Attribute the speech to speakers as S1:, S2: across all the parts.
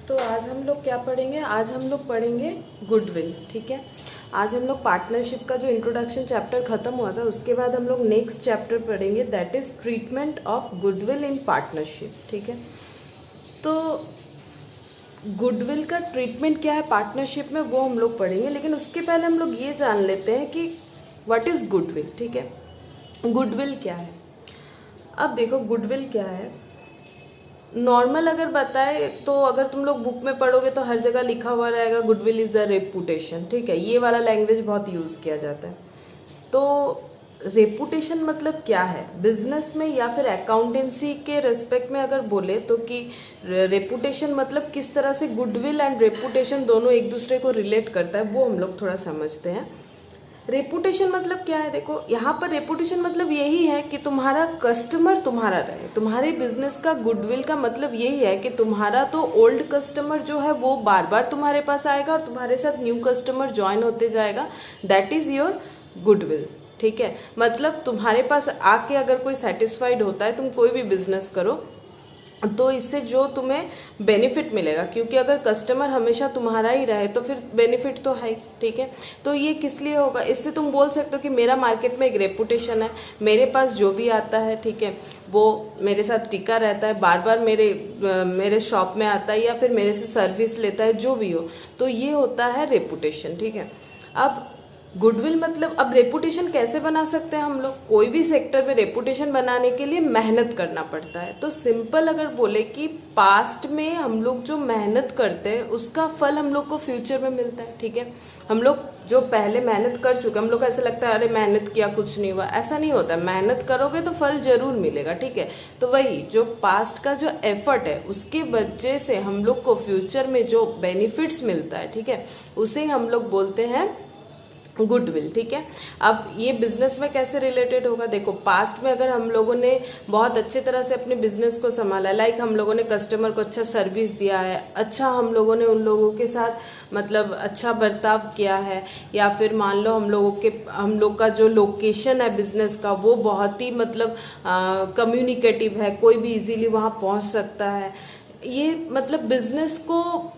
S1: तो आज हम लोग क्या पढ़ेंगे? आज हम लोग पढ़ेंगे गुडविल। ठीक है, आज हम लोग पार्टनरशिप का जो इंट्रोडक्शन चैप्टर खत्म हुआ था उसके बाद हम लोग नेक्स्ट चैप्टर पढ़ेंगे, that is treatment of goodwill in partnership. ठीक है, तो गुडविल का ट्रीटमेंट क्या है पार्टनरशिप में वो हम लोग पढ़ेंगे, लेकिन उसके पहले हम लोग ये जान लेते हैं कि व्हाट इज गुडविल। ठीक है, गुडविल क्या है? अब देखो गुडविल क्या है, नॉर्मल अगर बताए तो अगर तुम लोग बुक में पढ़ोगे तो हर जगह लिखा हुआ रहेगा गुडविल इज़ अ रेपुटेशन। ठीक है, ये वाला लैंग्वेज बहुत यूज़ किया जाता है। तो रेपुटेशन मतलब क्या है बिजनेस में या फिर अकाउंटेंसी के रेस्पेक्ट में अगर बोले तो कि रेपुटेशन मतलब किस तरह से गुडविल एंड रेपुटेशन दोनों एक दूसरे को रिलेट करता है, वो हम लोग थोड़ा समझते हैं। रेपुटेशन मतलब क्या है? देखो यहाँ पर रेपुटेशन मतलब यही है कि तुम्हारा कस्टमर तुम्हारा रहे। तुम्हारे बिजनेस का गुडविल का मतलब यही है कि तुम्हारा तो ओल्ड कस्टमर जो है वो बार बार तुम्हारे पास आएगा और तुम्हारे साथ न्यू कस्टमर ज्वाइन होते जाएगा, दैट इज योर गुडविल। ठीक है, मतलब तुम्हारे पास आके अगर कोई सेटिस्फाइड होता है, तुम कोई भी बिजनेस करो तो इससे जो तुम्हें बेनिफिट मिलेगा, क्योंकि अगर कस्टमर हमेशा तुम्हारा ही रहे तो फिर बेनिफिट तो है। ठीक है, तो ये किस लिए होगा? इससे तुम बोल सकते हो कि मेरा मार्केट में एक रेपुटेशन है, मेरे पास जो भी आता है ठीक है वो मेरे साथ टिका रहता है, बार बार मेरे शॉप में आता है या फिर मेरे से सर्विस लेता है, जो भी हो, तो ये होता है रेपुटेशन। ठीक है, अब गुडविल मतलब अब रेपुटेशन कैसे बना सकते हैं हम लोग? कोई भी सेक्टर में रेपुटेशन बनाने के लिए मेहनत करना पड़ता है। तो सिंपल अगर बोले कि पास्ट में हम लोग जो मेहनत करते हैं उसका फल हम लोग को फ्यूचर में मिलता है। ठीक है, हम लोग जो पहले मेहनत कर चुके हम लोग को ऐसा लगता है अरे मेहनत किया कुछ नहीं हुआ, ऐसा नहीं होता। मेहनत करोगे तो फल जरूर मिलेगा। ठीक है, तो वही जो पास्ट का जो एफर्ट है उसके वजह से हम लोग को फ्यूचर में जो बेनिफिट्स मिलता है, ठीक है, उसे हम लोग बोलते हैं गुडविल। ठीक है, अब ये बिजनेस में कैसे रिलेटेड होगा? देखो पास्ट में अगर हम लोगों ने बहुत अच्छे तरह से अपने बिजनेस को संभाला, लाइक हम लोगों ने कस्टमर को अच्छा सर्विस दिया है, अच्छा हम लोगों ने उन लोगों के साथ मतलब अच्छा बर्ताव किया है, या फिर मान लो हम लोग का जो लोकेशन है बिजनेस का वो बहुत ही मतलब कम्युनिकेटिव है, कोई भी इजीली वहाँ पहुँच सकता है। ये मतलब बिजनेस को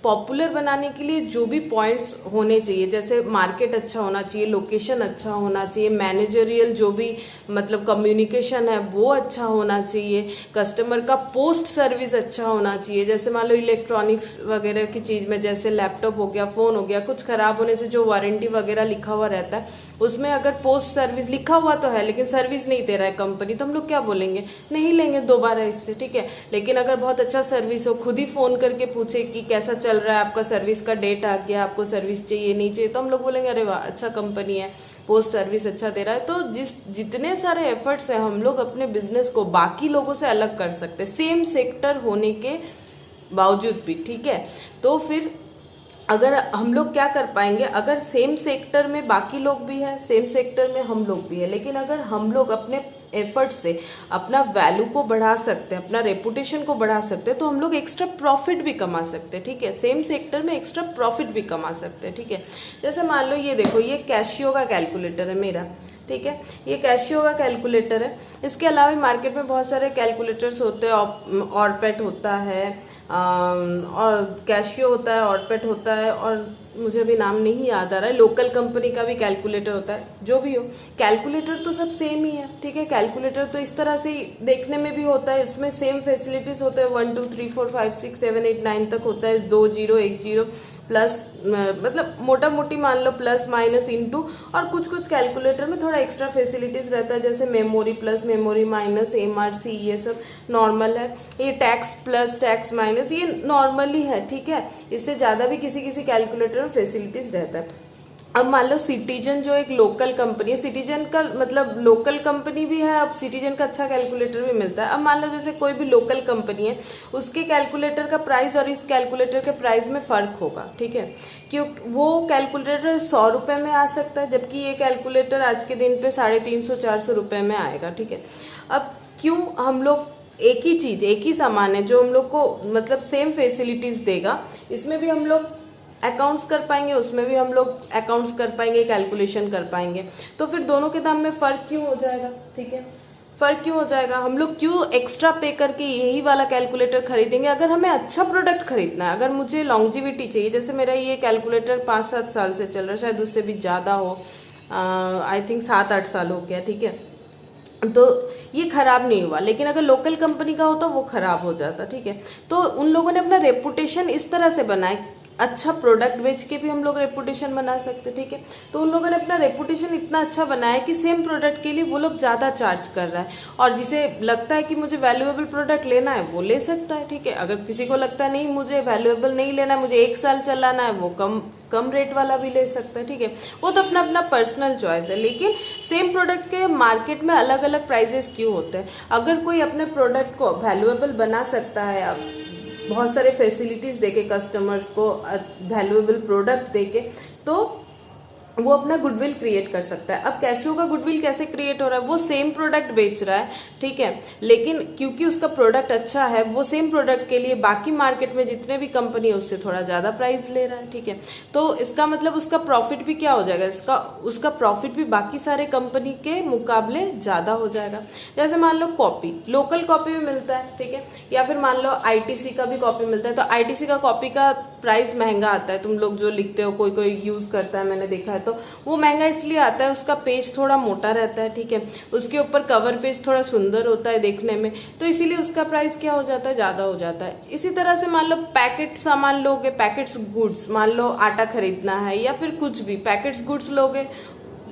S1: पॉपुलर बनाने के लिए जो भी पॉइंट्स होने चाहिए, जैसे मार्केट अच्छा होना चाहिए, लोकेशन अच्छा होना चाहिए, मैनेजरियल जो भी मतलब कम्युनिकेशन है वो अच्छा होना चाहिए, कस्टमर का पोस्ट सर्विस अच्छा होना चाहिए। जैसे मान लो इलेक्ट्रॉनिक्स वगैरह की चीज़ में जैसे लैपटॉप हो गया, फ़ोन हो गया, कुछ ख़राब होने से जो वारंटी वगैरह लिखा हुआ रहता है उसमें अगर पोस्ट सर्विस लिखा हुआ तो है लेकिन सर्विस नहीं दे रहा है कंपनी, तो हम लोग क्या बोलेंगे? नहीं लेंगे दोबारा इससे। ठीक है, लेकिन अगर बहुत अच्छा सर्विस हो, खुद ही फ़ोन करके पूछे कि कैसा चल रहा है आपका, सर्विस का डेट आ गया, आपको सर्विस चाहिए नहीं चाहिए, तो हम लोग बोलेंगे अरे वाह अच्छा कंपनी है, पोस्ट सर्विस अच्छा दे रहा है। तो जितने सारे एफर्ट्स हैं हम लोग अपने बिजनेस को बाकी लोगों से अलग कर सकते हैं, सेम सेक्टर होने के बावजूद भी। ठीक है, तो फिर अगर हम लोग क्या कर पाएंगे, अगर सेम सेक्टर में बाकी लोग भी हैं, सेम सेक्टर में हम लोग भी हैं, लेकिन अगर हम लोग अपने एफर्ट से अपना वैल्यू को बढ़ा सकते हैं, अपना रेपुटेशन को बढ़ा सकते हैं, तो हम लोग एक्स्ट्रा प्रॉफिट भी कमा सकते हैं। ठीक है, सेम सेक्टर में एक्स्ट्रा प्रॉफिट भी कमा सकते हैं। ठीक है, जैसे मान लो ये देखो, ये कैशियो का कैलकुलेटर है मेरा। ठीक है, ये कैशियो का कैलकुलेटर है। इसके अलावा मार्केट में बहुत सारे कैलकुलेटर्स होते हैं, ऑरपेट होता है और कैशियो होता है, ऑरपेट होता है, और मुझे अभी नाम नहीं याद आ रहा है, लोकल कंपनी का भी कैलकुलेटर होता है। जो भी हो, कैलकुलेटर तो सब सेम ही है। ठीक है, कैलकुलेटर तो इस तरह से देखने में भी होता है, इसमें सेम फैसिलिटीज होते हैं, 1 2 3 4 5 6 7 8 9 तक होता है, 2 0 1 0 प्लस, मतलब मोटा मोटी मान लो प्लस माइनस इंटू, और कुछ कुछ कैलकुलेटर में थोड़ा एक्स्ट्रा फैसिलिटीज रहता है, जैसे memory plus, memory minus, MRC, ये सब नॉर्मल है। ये टैक्स प्लस, टैक्स माइनस, ये नॉर्मली है। ठीक है, इससे ज़्यादा भी किसी किसी कैलकुलेटर में फैसिलिटीज रहता है। अब मान लो सिटीजन जो एक लोकल कंपनी है, सिटीजन का मतलब लोकल कंपनी भी है, अब सिटीजन का अच्छा कैलकुलेटर भी मिलता है। अब मान लो जैसे कोई भी लोकल कंपनी है, उसके कैलकुलेटर का प्राइस और इस कैलकुलेटर के प्राइस में फर्क होगा। ठीक है, क्योंकि वो कैलकुलेटर 100 रुपये में आ सकता है, जबकि ये कैलकुलेटर आज के दिन पे 350 400 रुपये में आएगा। ठीक है, अब क्यों हम लोग एक ही चीज, एक ही सामान है जो हम लोग को मतलब सेम फैसिलिटीज देगा, इसमें भी हम लोग अकाउंट्स कर पाएंगे, उसमें भी हम लोग अकाउंट्स कर पाएंगे, कैलकुलेशन कर पाएंगे, तो फिर दोनों के दाम में फर्क क्यों हो जाएगा? ठीक है, फ़र्क क्यों हो जाएगा? हम लोग क्यों एक्स्ट्रा पे करके यही वाला कैलकुलेटर खरीदेंगे? अगर हमें अच्छा प्रोडक्ट खरीदना है, अगर मुझे लॉन्जिविटी चाहिए, जैसे मेरा ये कैलकुलेटर 5-7 साल से चल रहा है, शायद उससे भी ज़्यादा हो, आई थिंक 7-8 साल हो गया, ठीक है, तो ये खराब नहीं हुआ। लेकिन अगर लोकल कंपनी का होता वो खराब हो जाता, ठीक है। तो उन लोगों ने अपना रेपुटेशन इस तरह से बनाया, अच्छा प्रोडक्ट बेच के भी हम लोग रेपुटेशन बना सकते, ठीक है। तो उन लोगों ने अपना रेपुटेशन इतना अच्छा बनाया कि सेम प्रोडक्ट के लिए वो लोग ज़्यादा चार्ज कर रहा है, और जिसे लगता है कि मुझे वैल्यूएबल प्रोडक्ट लेना है वो ले सकता है, ठीक है। अगर किसी को लगता है नहीं मुझे वैल्यूएबल नहीं लेना है, मुझे 1 साल चलाना है, वो कम रेट वाला भी ले सकता है, ठीक है। वो तो अपना अपना पर्सनल चॉइस है। लेकिन सेम प्रोडक्ट के मार्केट में अलग अलग प्राइजेस क्यों होते हैं? अगर कोई अपने प्रोडक्ट को वैल्यूएबल बना सकता है, बहुत सारे फैसिलिटीज़ देके कस्टमर्स को, वैल्यूएबल प्रोडक्ट देके, तो वो अपना गुडविल क्रिएट कर सकता है। अब कैशियो का गुडविल कैसे क्रिएट हो रहा है? वो सेम प्रोडक्ट बेच रहा है, ठीक है, लेकिन क्योंकि उसका प्रोडक्ट अच्छा है, वो सेम प्रोडक्ट के लिए बाकी मार्केट में जितने भी कंपनी है उससे थोड़ा ज़्यादा प्राइस ले रहा है, ठीक है। तो इसका मतलब उसका प्रॉफिट भी क्या हो जाएगा? उसका प्रॉफिट भी बाकी सारे कंपनी के मुकाबले ज़्यादा हो जाएगा। जैसे मान लो कॉपी, लोकल कॉपी भी मिलता है, ठीक है, या फिर मान लो ITC का भी कॉपी मिलता है। तो ITC का कॉपी का प्राइस महंगा आता है, तुम लोग जो लिखते हो, कोई कोई यूज़ करता है, मैंने देखा है, तो वो महंगा इसलिए आता है, उसका पेज थोड़ा मोटा रहता है, ठीक है, उसके ऊपर कवर पेज थोड़ा सुंदर होता है देखने में, तो इसीलिए उसका प्राइस क्या हो जाता है? ज़्यादा हो जाता है। इसी तरह से मान लो पैकेट सामान लोगे, पैकेट्स गुड्स, मान लो आटा खरीदना है या फिर कुछ भी, पैकेट्स गुड्स लोगे,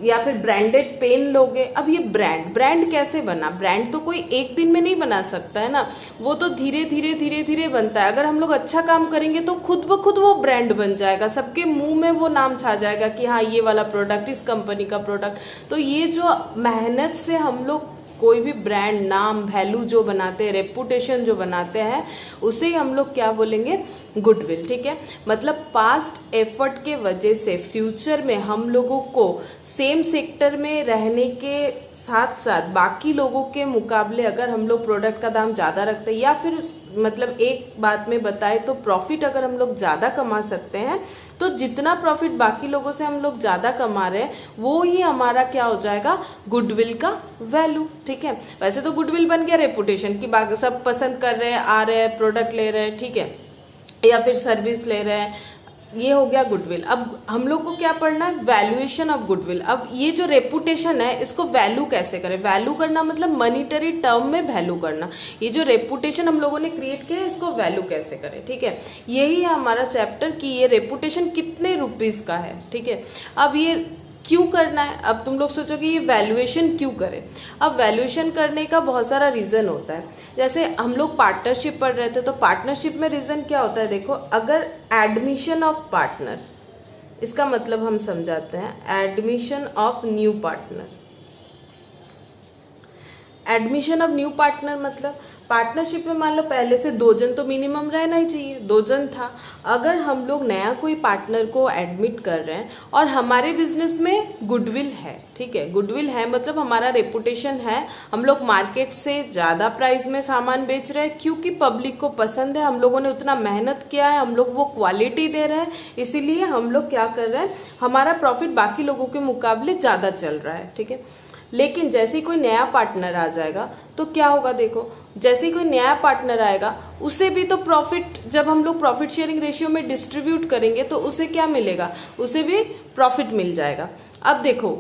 S1: या फिर ब्रांडेड पेन लोगे। अब ये ब्रांड कैसे बना? ब्रांड तो कोई एक दिन में नहीं बना सकता है ना, वो तो धीरे धीरे बनता है। अगर हम लोग अच्छा काम करेंगे तो खुद ब खुद वो ब्रांड बन जाएगा, सबके मुंह में वो नाम छा जाएगा कि हाँ ये वाला प्रोडक्ट, इस कंपनी का प्रोडक्ट। तो ये जो मेहनत से हम लोग कोई भी ब्रांड, नाम, वैल्यू जो बनाते हैं, रेपुटेशन जो बनाते हैं, उसे हम लोग क्या बोलेंगे? गुडविल, ठीक है। मतलब पास्ट एफर्ट के वजह से फ्यूचर में हम लोगों को सेम सेक्टर में रहने के साथ साथ बाकी लोगों के मुकाबले अगर हम लोग प्रोडक्ट का दाम ज़्यादा रखते हैं, या फिर मतलब एक बात में बताए तो प्रॉफिट अगर हम लोग ज़्यादा कमा सकते हैं, तो जितना प्रॉफिट बाकी लोगों से हम लोग ज़्यादा कमा रहे हैं वो ही हमारा क्या हो जाएगा? गुडविल का वैल्यू, ठीक है। वैसे तो गुडविल बन गया रेपुटेशन की, बाकी सब पसंद कर रहे हैं, आ रहे हैं, प्रोडक्ट ले रहे हैं, ठीक है, या फिर सर्विस ले रहे हैं, ये हो गया गुडविल। अब हम लोग को क्या पढ़ना है? Valuation of goodwill. अब ये जो रेपुटेशन है इसको वैल्यू कैसे करें? वैल्यू करना मतलब मॉनिटरी टर्म में वैल्यू करना। ये जो रेपुटेशन हम लोगों ने क्रिएट किया है इसको वैल्यू कैसे करें, ठीक है। यही है हमारा चैप्टर कि ये रेपुटेशन कितने रुपीस का है, ठीक है। अब ये क्यों करना है? अब तुम लोग सोचो कि ये वैल्यूएशन क्यों करें। अब वैल्यूएशन करने का बहुत सारा रीज़न होता है। जैसे हम लोग पार्टनरशिप पढ़ रहे थे, तो पार्टनरशिप में रीज़न क्या होता है? देखो, अगर एडमिशन ऑफ पार्टनर, इसका मतलब हम समझाते हैं, admission of new partner. Admission of new partner मतलब पार्टनरशिप में मान लो पहले से 2 जन तो मिनिमम रहना ही चाहिए, 2 जन था। अगर हम लोग नया कोई पार्टनर को एडमिट कर रहे हैं और हमारे बिजनेस में गुडविल है, ठीक है, गुडविल है मतलब हमारा रेपुटेशन है, हम लोग मार्केट से ज़्यादा प्राइस में सामान बेच रहे हैं क्योंकि पब्लिक को पसंद है, हम लोगों ने उतना मेहनत किया है, हम लोग वो क्वालिटी दे रहे हैं, इसीलिए हम लोग क्या कर रहे हैं, हमारा प्रॉफिट बाकी लोगों के मुकाबले ज़्यादा चल रहा है, ठीक है। लेकिन जैसे ही कोई नया पार्टनर आ जाएगा तो क्या होगा? देखो, जैसे ही कोई नया पार्टनर आएगा उसे भी तो प्रॉफिट, जब हम लोग प्रॉफिट शेयरिंग रेशियो में डिस्ट्रीब्यूट करेंगे तो उसे क्या मिलेगा? उसे भी प्रॉफिट मिल जाएगा। अब देखो,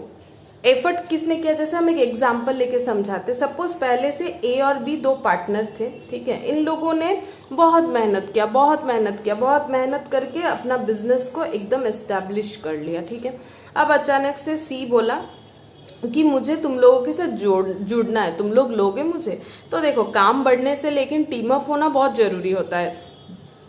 S1: एफर्ट किसने किया? जैसे हम एक एग्जांपल लेके समझाते। सपोज पहले से ए और बी 2 पार्टनर थे, ठीक है। इन लोगों ने बहुत मेहनत किया करके अपना बिजनेस को एकदम एस्टैब्लिश कर लिया, ठीक है। अब अचानक से सी बोला कि मुझे तुम लोगों के साथ जुड़ना है, तुम लोग लोगे मुझे? तो देखो, काम बढ़ने से लेकिन टीम अप होना बहुत जरूरी होता है।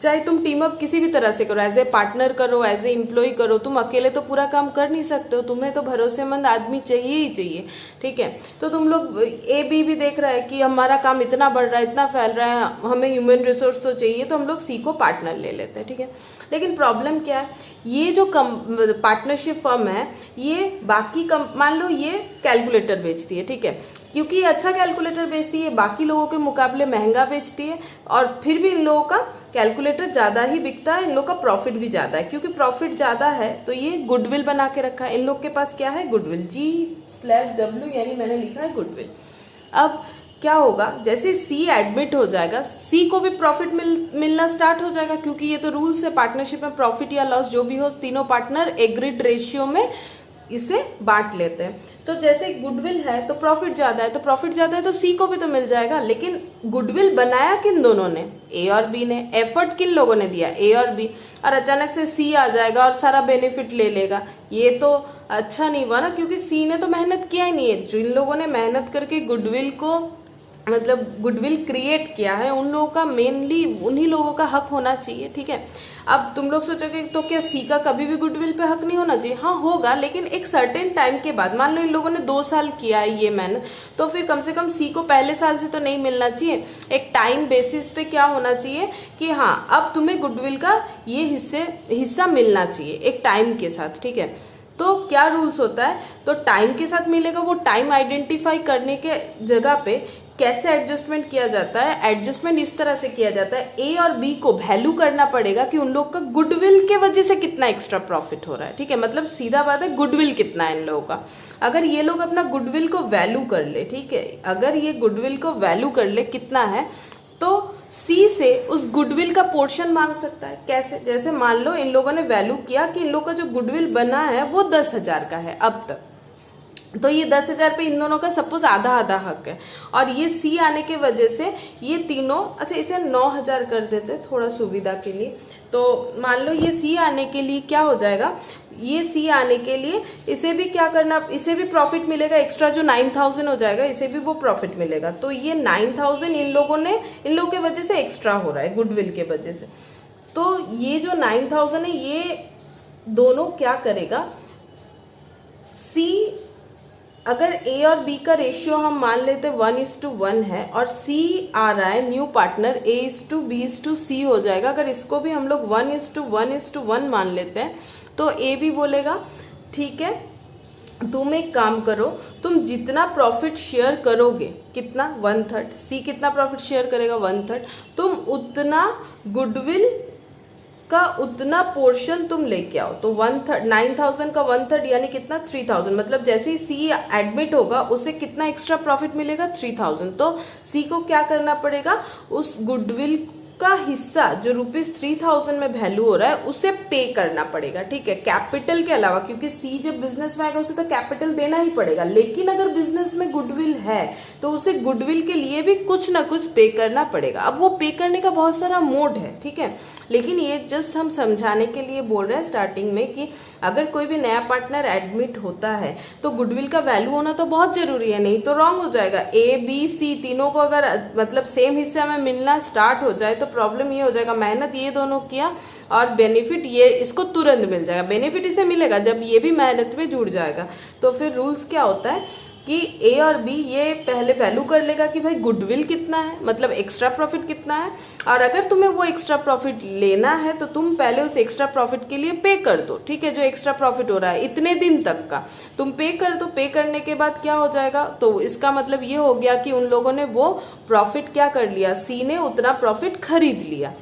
S1: चाहे तुम टीम अप किसी भी तरह से करो, एज ए पार्टनर करो, एज ए एम्प्लॉय करो, तुम अकेले तो पूरा काम कर नहीं सकते हो, तुम्हें तो भरोसेमंद आदमी चाहिए ही चाहिए, ठीक है। तो तुम लोग ए बी भी देख रहा है कि हमारा काम इतना बढ़ रहा है, इतना फैल रहा है, हमें ह्यूमन रिसोर्स तो चाहिए, तो हम लोग सी को पार्टनर ले लेते हैं, ठीक है। लेकिन प्रॉब्लम क्या है? ये जो पार्टनरशिप फर्म है, ये बाकी मान लो ये कैलकुलेटर बेचती है, ठीक है, क्योंकि ये अच्छा कैलकुलेटर बेचती है, बाकी लोगों के मुकाबले महंगा बेचती है, और फिर भी इन लोगों का कैलकुलेटर ज़्यादा ही बिकता है, इन लोगों का प्रॉफिट भी ज़्यादा है। क्योंकि प्रॉफिट ज़्यादा है तो ये गुडविल बना के रखा है। इन लोग के पास क्या है? गुडविल, G/W, यानी मैंने लिखा है गुडविल। अब क्या होगा, जैसे सी एडमिट हो जाएगा, सी को भी प्रॉफिट मिलना स्टार्ट हो जाएगा, क्योंकि ये तो रूल्स है पार्टनरशिप में, प्रॉफिट या लॉस जो भी हो तीनों पार्टनर एग्रीड रेशियो में इसे बांट लेते हैं। तो जैसे गुडविल है तो प्रॉफिट ज्यादा है, तो प्रॉफिट ज्यादा है तो सी को भी तो मिल जाएगा। लेकिन गुडविल बनाया किन दोनों ने, ए और बी ने, एफर्ट किन लोगों ने दिया, ए और बी, और अचानक से सी आ जाएगा और सारा बेनिफिट ले लेगा, ये तो अच्छा नहीं हुआ ना, क्योंकि सी ने तो मेहनत किया ही नहीं है। जिन लोगों ने मेहनत करके गुडविल को मतलब गुडविल क्रिएट किया है उन लोगों का मेनली उन्हीं लोगों का हक होना चाहिए, ठीक है। अब तुम लोग सोचोगे तो क्या सी का कभी भी गुडविल पे हक नहीं होना चाहिए, हाँ होगा, लेकिन एक सर्टेन टाइम के बाद। मान लो इन लोगों ने 2 साल किया है ये मेहनत, तो फिर कम से कम सी को पहले साल से तो नहीं मिलना चाहिए। एक टाइम बेसिस पे क्या होना चाहिए कि हाँ अब तुम्हें गुडविल का ये हिस्सा मिलना चाहिए एक टाइम के साथ, ठीक है। तो क्या रूल्स होता है, तो टाइम के साथ मिलेगा, वो टाइम आइडेंटिफाई करने के जगह पे कैसे एडजस्टमेंट किया जाता है, एडजस्टमेंट इस तरह से किया जाता है, ए और बी को वैल्यू करना पड़ेगा कि उन लोग का गुडविल के वजह से कितना एक्स्ट्रा प्रॉफिट हो रहा है, ठीक है। मतलब सीधा बात है गुडविल कितना है इन लोगों का। अगर ये लोग अपना गुडविल को वैल्यू कर ले, ठीक है, अगर ये गुडविल को वैल्यू कर ले कितना है, तो सी से उस गुडविल का पोर्शन मांग सकता है। कैसे, जैसे मान लो इन लोगों ने वैल्यू किया कि इन लोग का जो गुडविल बना है वो 10,000 का है अब तक, तो ये 10,000 पे इन दोनों का सपोज आधा आधा हक है, और ये सी आने के वजह से ये तीनों, अच्छा इसे 9,000 कर देते थोड़ा सुविधा के लिए। तो मान लो ये सी आने के लिए क्या हो जाएगा, ये सी आने के लिए इसे भी क्या करना, इसे भी प्रॉफिट मिलेगा एक्स्ट्रा, जो 9,000 हो जाएगा इसे भी वो प्रॉफिट मिलेगा। तो ये 9,000 इन लोगों के वजह से एक्स्ट्रा हो रहा है गुडविल के वजह से। तो ये जो 9,000 है ये दोनों क्या करेगा, सी अगर ए और बी का रेशियो हम मान लेते 1:1 है और सी आ रहा है न्यू पार्टनर A:B:C हो जाएगा। अगर इसको भी हम लोग 1:1 मान लेते हैं तो ए भी बोलेगा ठीक है तुम एक काम करो, तुम जितना प्रॉफिट शेयर करोगे, कितना 1/3, सी कितना प्रॉफिट शेयर करेगा 1/3, तुम उतना गुडविल का उतना पोर्शन तुम लेके आओ। तो 1/3 9,000 का 1/3 यानी कितना 3,000, मतलब जैसे ही सी एडमिट होगा उसे कितना एक्स्ट्रा प्रॉफिट मिलेगा 3,000। तो सी को क्या करना पड़ेगा, उस गुडविल का हिस्सा जो ₹3,000 में वैल्यू हो रहा है उसे पे करना पड़ेगा, ठीक है, कैपिटल के अलावा, क्योंकि सी जब बिजनेस में आएगा उसे तो कैपिटल देना ही पड़ेगा। लेकिन अगर बिजनेस में गुडविल है तो उसे गुडविल के लिए भी कुछ ना कुछ पे करना पड़ेगा। अब वो पे करने का बहुत सारा मोड है, ठीक है, लेकिन ये जस्ट हम समझाने के लिए बोल रहे हैं स्टार्टिंग में कि अगर कोई भी नया पार्टनर एडमिट होता है तो गुडविल का वैल्यू होना तो बहुत जरूरी है, नहीं तो रॉन्ग हो जाएगा। A, B, C तीनों को अगर मतलब सेम हिस्से में मिलना स्टार्ट हो जाए तो प्रॉब्लम ये हो जाएगा, मेहनत ये दोनों किया और बेनिफिट ये इसको तुरंत मिल जाएगा, बेनिफिट इसे मिलेगा जब ये भी मेहनत में जुड़ जाएगा। तो फिर रूल्स क्या होता है कि ए और बी ये पहले वैल्यू कर लेगा कि भाई गुडविल कितना है, मतलब एक्स्ट्रा प्रॉफिट कितना है, और अगर तुम्हें वो एक्स्ट्रा प्रॉफिट लेना है तो तुम पहले उस एक्स्ट्रा प्रॉफिट के लिए पे कर दो, ठीक है, जो एक्स्ट्रा प्रॉफिट हो रहा है इतने दिन तक का तुम पे कर दो। पे करने के बाद क्या हो जाएगा, तो इसका मतलब ये हो गया कि उन लोगों ने वो प्रॉफिट क्या कर लिया, सी ने उतना प्रॉफिट खरीद लिया,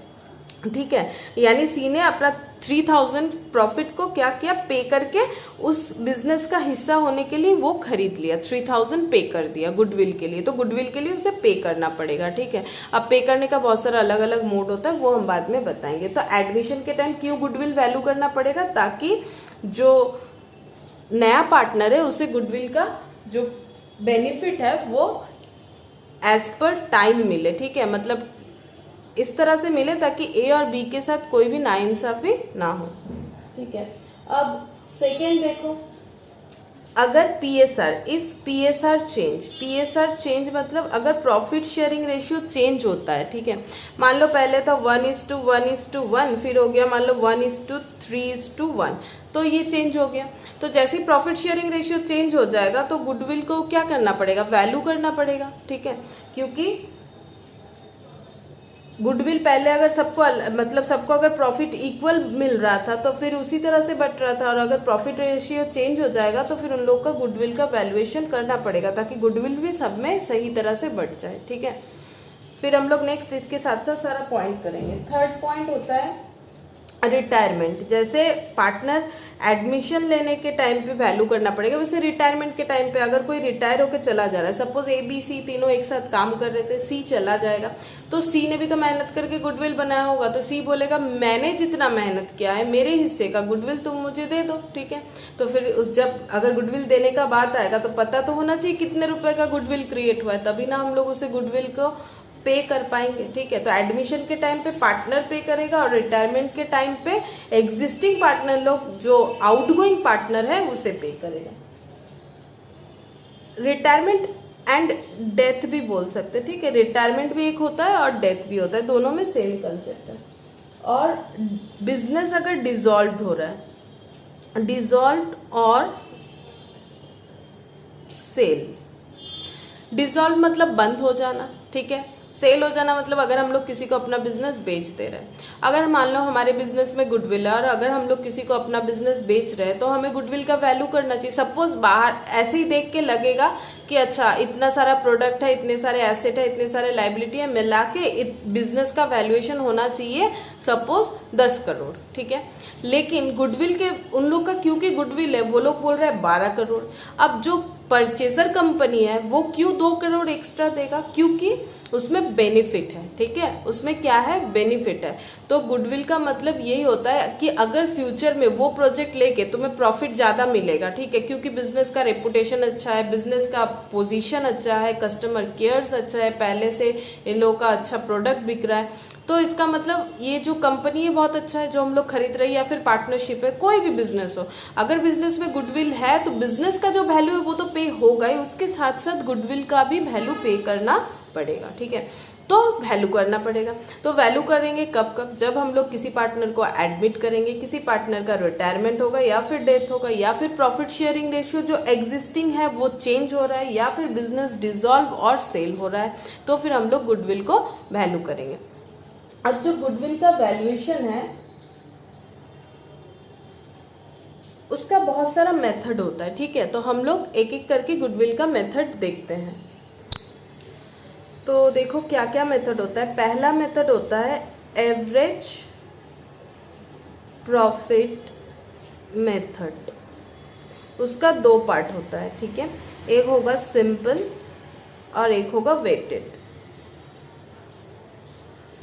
S1: ठीक है, यानी सी ने अपना 3,000 प्रॉफिट को क्या किया, पे करके उस बिजनेस का हिस्सा होने के लिए वो खरीद लिया, 3,000 पे कर दिया गुडविल के लिए। तो गुडविल के लिए उसे पे करना पड़ेगा, ठीक है। अब पे करने का बहुत सारा अलग अलग मोड होता है, वो हम बाद में बताएंगे। तो एडमिशन के टाइम क्यों गुडविल वैल्यू करना पड़ेगा, ताकि जो नया पार्टनर है उसे गुडविल का जो बेनिफिट है वो एज पर टाइम मिले, ठीक है, मतलब इस तरह से मिले ताकि ए और बी के साथ कोई भी नाइंसाफी ना हो, ठीक है। अब सेकेंड देखो, अगर पीएसआर, इफ पीएसआर चेंज मतलब अगर प्रॉफिट शेयरिंग रेशियो चेंज होता है, ठीक है, मान लो पहले था 1:1, फिर हो गया मान लो 1:3:1, तो ये चेंज हो गया। तो जैसे ही प्रॉफिट शेयरिंग रेशियो चेंज हो जाएगा तो गुडविल को क्या करना पड़ेगा, वैल्यू करना पड़ेगा, ठीक है, क्योंकि गुडविल पहले अगर सबको अगर प्रॉफिट इक्वल मिल रहा था तो फिर उसी तरह से बट रहा था, और अगर प्रॉफिट रेशियो चेंज हो जाएगा तो फिर उन लोग का गुडविल का वैल्यूएशन करना पड़ेगा ताकि गुडविल भी सब में सही तरह से बढ़ जाए, ठीक है। फिर हम लोग नेक्स्ट इसके साथ साथ सारा पॉइंट करेंगे। थर्ड पॉइंट होता है रिटायरमेंट, जैसे पार्टनर एडमिशन लेने के टाइम पे वैल्यू करना पड़ेगा, वैसे रिटायरमेंट के टाइम पे अगर कोई रिटायर होकर चला जा रहा है, सपोज ए बी सी तीनों एक साथ काम कर रहे थे, सी चला जाएगा, तो सी ने भी तो मेहनत करके गुडविल बनाया होगा, तो सी बोलेगा मैंने जितना मेहनत किया है मेरे हिस्से का गुडविल तुम मुझे दे दो, ठीक है। तो फिर जब अगर गुडविल देने का बात आएगा तो पता तो होना चाहिए कितने रुपए का गुडविल क्रिएट हुआ है, तभी ना हम लोग उसे गुडविल को पे कर पाएंगे, ठीक है। तो एडमिशन के टाइम पे पार्टनर पे करेगा और रिटायरमेंट के टाइम पे एग्जिस्टिंग पार्टनर लोग जो आउटगोइंग पार्टनर है उसे पे करेगा। रिटायरमेंट एंड डेथ भी बोल सकते हैं, ठीक है। रिटायरमेंट भी एक होता है और डेथ भी होता है, दोनों में सेम कंसेप्ट है। और बिजनेस अगर डिसॉल्व हो रहा है, डिसॉल्व और सेल, डिसॉल्व मतलब बंद हो जाना, ठीक है। सेल हो जाना मतलब अगर हम लोग किसी को अपना बिजनेस बेच दे रहे हैं, अगर मान लो हमारे बिजनेस में गुडविल है और अगर हम लोग किसी को अपना बिजनेस बेच रहे हैं तो हमें गुडविल का वैल्यू करना चाहिए। सपोज बाहर ऐसे ही देख के लगेगा कि अच्छा इतना सारा प्रोडक्ट है, इतने सारे एसेट है, इतने सारे लाइबिलिटी है, मिला के बिजनेस का वैल्यूएशन होना चाहिए सपोज 10 करोड़, ठीक है। लेकिन गुडविल के उन लोग का क्योंकि गुडविल है वो लोग बोल रहे हैं 12 करोड़। अब जो परचेजर कंपनी है वो क्यों 2 करोड़ एक्स्ट्रा देगा, क्योंकि उसमें बेनिफिट है, ठीक है। उसमें क्या है, बेनिफिट है। तो गुडविल का मतलब यही होता है कि अगर फ्यूचर में वो प्रोजेक्ट लेके तुम्हें प्रॉफिट ज्यादा मिलेगा, ठीक है, क्योंकि बिजनेस का रेपुटेशन अच्छा है, बिजनेस का पोजीशन अच्छा है, कस्टमर केयर्स अच्छा है, पहले से इन लोगों का अच्छा प्रोडक्ट बिक रहा है, तो इसका मतलब ये जो कंपनी है बहुत अच्छा है जो हम लोग खरीद रहे हैं, या फिर पार्टनरशिप है, कोई भी बिजनेस हो, अगर बिजनेस में गुडविल है तो बिजनेस का जो वैल्यू है वो तो पे होगा ही, उसके साथ साथ गुडविल का भी वैल्यू पे करना पड़ेगा, ठीक है। तो वैल्यू करना पड़ेगा। तो वैल्यू करेंगे कब कब, जब हम लोग किसी पार्टनर को एडमिट करेंगे, किसी पार्टनर का रिटायरमेंट होगा या फिर डेथ होगा, या फिर प्रॉफिट शेयरिंग रेशियो जो एग्जिस्टिंग है वो चेंज हो रहा है, या फिर बिजनेस डिसॉल्व और सेल हो रहा है, तो फिर हम लोग गुडविल को वैल्यू करेंगे। अब जो गुडविल का वैल्यूएशन है उसका बहुत सारा मेथड होता है, ठीक है। तो हम लोग एक एक करके गुडविल का मेथड देखते हैं। तो देखो क्या क्या मेथड होता है। पहला मेथड होता है एवरेज प्रॉफिट मेथड, उसका 2 पार्ट होता है, ठीक है। एक होगा सिंपल और एक होगा वेटेड,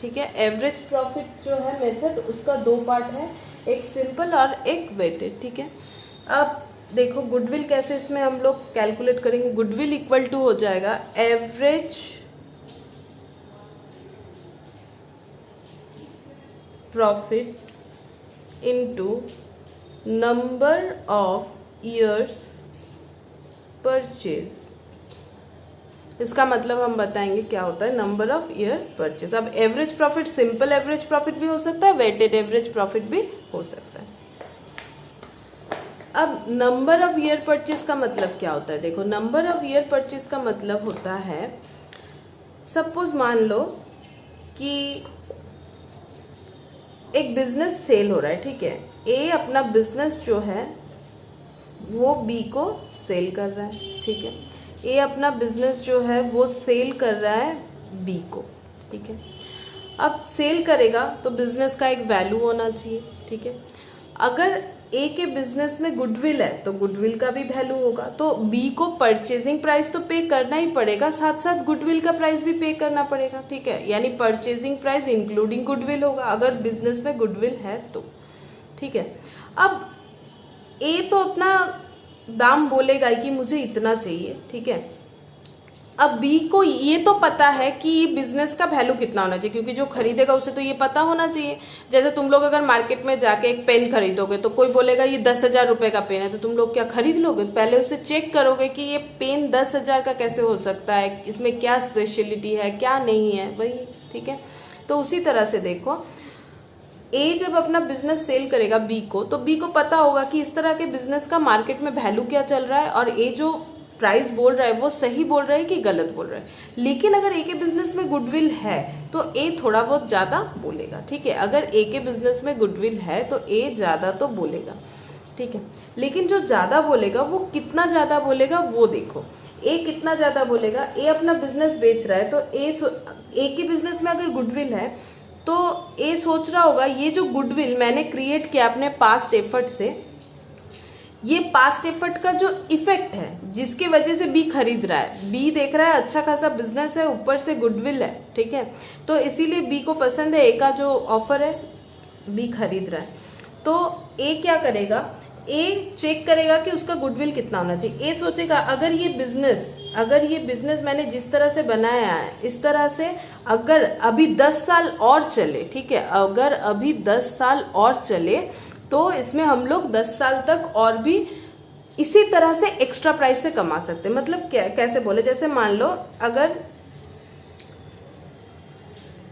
S1: ठीक है। एवरेज प्रॉफिट जो है मेथड उसका 2 पार्ट है, एक सिंपल और एक वेटेड, ठीक है। अब देखो गुडविल कैसे इसमें हम लोग कैलकुलेट करेंगे। गुडविल इक्वल टू हो जाएगा average profit into number of years purchase. इसका मतलब हम बताएंगे क्या होता है नंबर ऑफ ईयर परचेज। अब average profit simple average profit भी हो सकता है, वेटेड एवरेज प्रॉफिट भी हो सकता है। अब नंबर ऑफ ईयर परचेज का मतलब क्या होता है, देखो नंबर ऑफ ईयर परचेज का मतलब होता है, सपोज मान लो कि एक बिजनेस सेल हो रहा है, ठीक है। ए अपना बिजनेस जो है वो बी को सेल कर रहा है, ठीक है। ए अपना बिजनेस जो है वो सेल कर रहा है बी को, ठीक है। अब सेल करेगा तो बिजनेस का एक वैल्यू होना चाहिए, ठीक है। अगर ए के बिजनेस में गुडविल है तो गुडविल का भी वैल्यू होगा, तो बी को परचेजिंग प्राइस तो पे करना ही पड़ेगा, साथ साथ गुडविल का प्राइस भी पे करना पड़ेगा, ठीक है। यानी परचेजिंग प्राइस इंक्लूडिंग गुडविल होगा अगर बिजनेस में गुडविल है तो, ठीक है। अब ए तो अपना दाम बोलेगा कि मुझे इतना चाहिए, ठीक है। अब बी को ये तो पता है कि बिजनेस का वैल्यू कितना होना चाहिए, क्योंकि जो खरीदेगा उसे तो ये पता होना चाहिए। जैसे तुम लोग अगर मार्केट में जाके एक पेन खरीदोगे तो कोई बोलेगा ये 10,000 रुपए का पेन है, तो तुम लोग क्या खरीद लोगे? पहले उसे चेक करोगे कि ये पेन 10,000 का कैसे हो सकता है, इसमें क्या स्पेशलिटी है क्या नहीं है, वही, ठीक है। तो उसी तरह से देखो ए जब अपना बिजनेस सेल करेगा बी को, तो बी को पता होगा कि इस तरह के बिजनेस का मार्केट में वैल्यू क्या चल रहा है और ए जो प्राइस बोल रहा है वो सही बोल रहा है कि गलत बोल रहा है। लेकिन अगर ए के बिजनेस में गुडविल है तो ए थोड़ा बहुत ज्यादा बोलेगा, ठीक है। अगर ए के बिजनेस में गुडविल है तो ए ज्यादा तो बोलेगा, ठीक है। लेकिन जो ज्यादा बोलेगा वो कितना ज्यादा बोलेगा वो देखो। ए कितना ज्यादा बोलेगा, ए अपना बिजनेस बेच रहा है तो ए के बिजनेस में अगर गुडविल है तो तो ए सोच रहा होगा ये जो गुडविल मैंने क्रिएट किया अपने पास्ट एफर्ट से, ये पास्ट एफर्ट का जो इफेक्ट है जिसके वजह से बी खरीद रहा है, बी देख रहा है अच्छा खासा बिजनेस है, ऊपर से गुडविल है, ठीक है, तो इसीलिए बी को पसंद है, ए का जो ऑफर है बी खरीद रहा है। तो ए क्या करेगा, ए चेक करेगा कि उसका गुडविल कितना होना चाहिए। ए सोचेगा अगर ये बिजनेस मैंने जिस तरह से बनाया है इस तरह से अगर अभी 10 साल और चले, ठीक है, अगर अभी 10 साल और चले तो इसमें हम लोग 10 साल तक और भी इसी तरह से एक्स्ट्रा प्राइस से कमा सकते हैं। मतलब क्या, कैसे बोले, जैसे मान लो अगर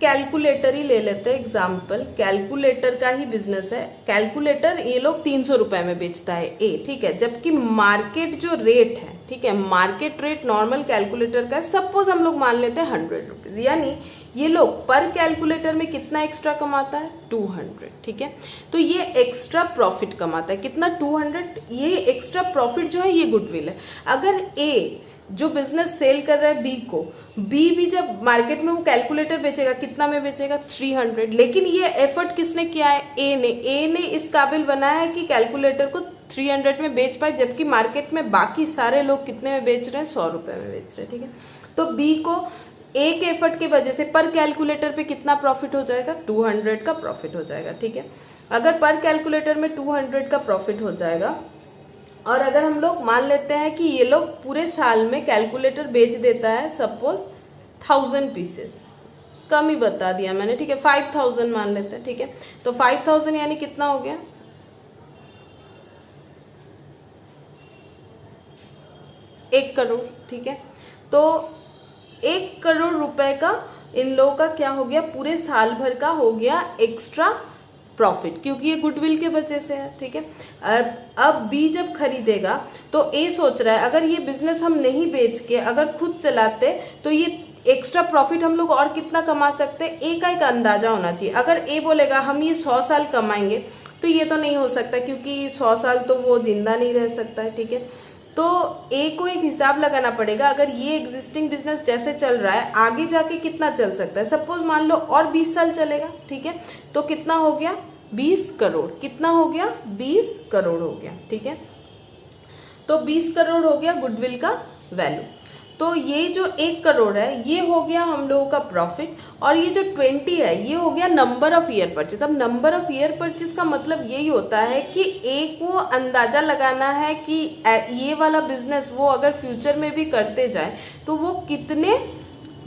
S1: कैलकुलेटर ही ले लेते हैं एग्जाम्पल, कैलकुलेटर का ही बिजनेस है, कैलकुलेटर ये लोग 300 रुपए में बेचता है ए, ठीक है, जबकि मार्केट जो रेट है, ठीक है, मार्केट रेट नॉर्मल कैलकुलेटर का सपोज हम लोग मान लेते हैं 100 रुपीज, यानी ये लोग पर कैलकुलेटर में कितना एक्स्ट्रा कमाता है 200, ठीक है, तो ये एक्स्ट्रा प्रॉफिट कमाता है कितना 200। ये एक्स्ट्रा प्रॉफिट जो है ये गुडविल है। अगर ए जो बिजनेस सेल कर रहा है बी को, बी भी जब मार्केट में वो कैलकुलेटर बेचेगा कितना में बेचेगा 300, लेकिन ये एफर्ट किसने किया है, ए ने इस काबिल बनाया है कि कैलकुलेटर को 300 में बेच पाए, जबकि मार्केट में बाकी सारे लोग कितने में बेच रहे हैं 100 रुपए में बेच रहे हैं, ठीक है। तो बी को एक एफर्ट की वजह से पर कैलकुलेटर पे कितना प्रॉफिट हो जाएगा 200 का प्रॉफिट हो जाएगा, ठीक है। अगर पर कैलकुलेटर में 200 का प्रॉफिट हो जाएगा और अगर हम लोग मान लेते हैं कि ये लोग पूरे साल में कैलकुलेटर बेच देता है सपोज 1000 पीसेस, कम ही बता दिया मैंने, ठीक है, 5000 मान लेते हैं, ठीक है, तो 5000 यानी कितना हो गया 1 करोड़, ठीक है। तो 1 करोड़ रुपए का इन लोगों का क्या हो गया, पूरे साल भर का हो गया एक्स्ट्रा प्रॉफिट, क्योंकि ये गुडविल के वजह से है, ठीक है। अब बी जब खरीदेगा तो ए सोच रहा है अगर ये बिजनेस हम नहीं बेच के अगर खुद चलाते तो ये एक्स्ट्रा प्रॉफिट हम लोग और कितना कमा सकते हैं, ए का एक अंदाजा होना चाहिए। अगर ए बोलेगा हम ये 100 साल कमाएंगे तो ये तो नहीं हो सकता, क्योंकि 100 साल तो वो जिंदा नहीं रह सकता है, ठीक है। तो ए को एक हिसाब लगाना पड़ेगा, अगर ये एग्जिस्टिंग बिजनेस जैसे चल रहा है आगे जाके कितना चल सकता है, सपोज मान लो और 20 साल चलेगा, ठीक है, तो कितना हो गया 20 करोड़, कितना हो गया 20 करोड़ हो गया, ठीक है। तो 20 करोड़ हो गया गुडविल का वैल्यू। तो ये जो 1 करोड़ है ये हो गया हम लोगों का प्रॉफिट, और ये जो 20 है ये हो गया नंबर ऑफ ईयर परचेज। अब नंबर ऑफ ईयर परचेज का मतलब यही होता है कि एक को अंदाजा लगाना है कि ये वाला बिजनेस वो अगर फ्यूचर में भी करते जाए तो वो कितने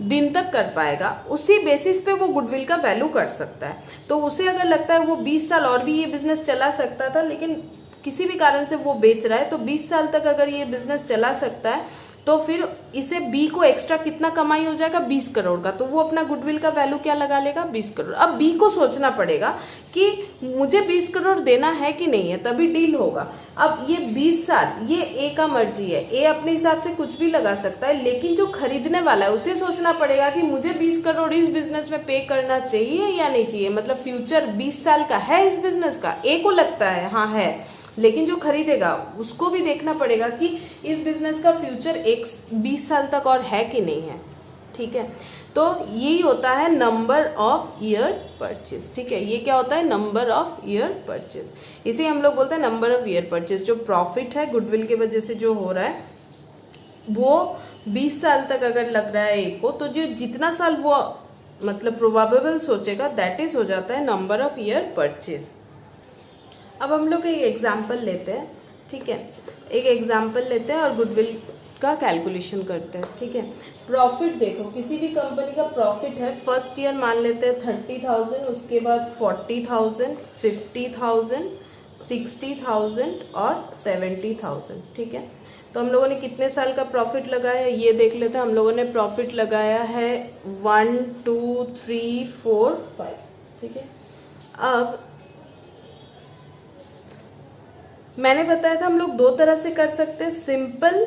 S1: दिन तक कर पाएगा, उसी बेसिस पे वो गुडविल का वैल्यू कर सकता है। तो उसे अगर लगता है वो 20 साल और भी ये बिजनेस चला सकता था, लेकिन किसी भी कारण से वो बेच रहा है, तो 20 साल तक अगर ये बिजनेस चला सकता है तो फिर इसे बी को एक्स्ट्रा कितना कमाई हो जाएगा 20 करोड़ का, तो वो अपना गुडविल का वैल्यू क्या लगा लेगा 20 करोड़। अब बी को सोचना पड़ेगा कि मुझे 20 करोड़ देना है कि नहीं है, तभी डील होगा। अब ये 20 साल ये ए का मर्जी है, ए अपने हिसाब से कुछ भी लगा सकता है, लेकिन जो खरीदने वाला है उसे सोचना पड़ेगा कि मुझे 20 करोड़ इस बिजनेस में पे करना चाहिए या नहीं चाहिए, मतलब फ्यूचर 20 साल का है इस बिजनेस का, ए को लगता है हाँ है, लेकिन जो खरीदेगा उसको भी देखना पड़ेगा कि इस बिजनेस का फ्यूचर 20 साल तक और है कि नहीं है, ठीक है। तो यही होता है नंबर ऑफ ईयर परचेज, ठीक है, ये क्या होता है नंबर ऑफ ईयर परचेज, इसे हम लोग बोलते हैं नंबर ऑफ ईयर परचेज। जो प्रॉफिट है गुडविल के वजह से जो हो रहा है वो 20 साल तक अगर लग रहा है एक को, तो जो जितना साल वो मतलब प्रोबेबल सोचेगा दैट इज हो जाता है नंबर ऑफ ईयर परचेज। अब हम लोग एक एग्जाम्पल लेते हैं, ठीक है, एक एग्जाम्पल लेते हैं और गुडविल का कैलकुलेशन करते हैं, ठीक है। प्रॉफिट देखो, किसी भी कंपनी का प्रॉफिट है फर्स्ट ईयर मान लेते हैं 30,000, उसके बाद 40,000, 50,000, 60,000 और 70,000, ठीक है। तो हम लोगों ने कितने साल का प्रॉफिट लगाया है ये देख लेते हैं। हम लोगों ने प्रॉफिट लगाया है 1 2 3 4 5, ठीक है। अब मैंने बताया था हम लोग दो तरह से कर सकते हैं, सिंपल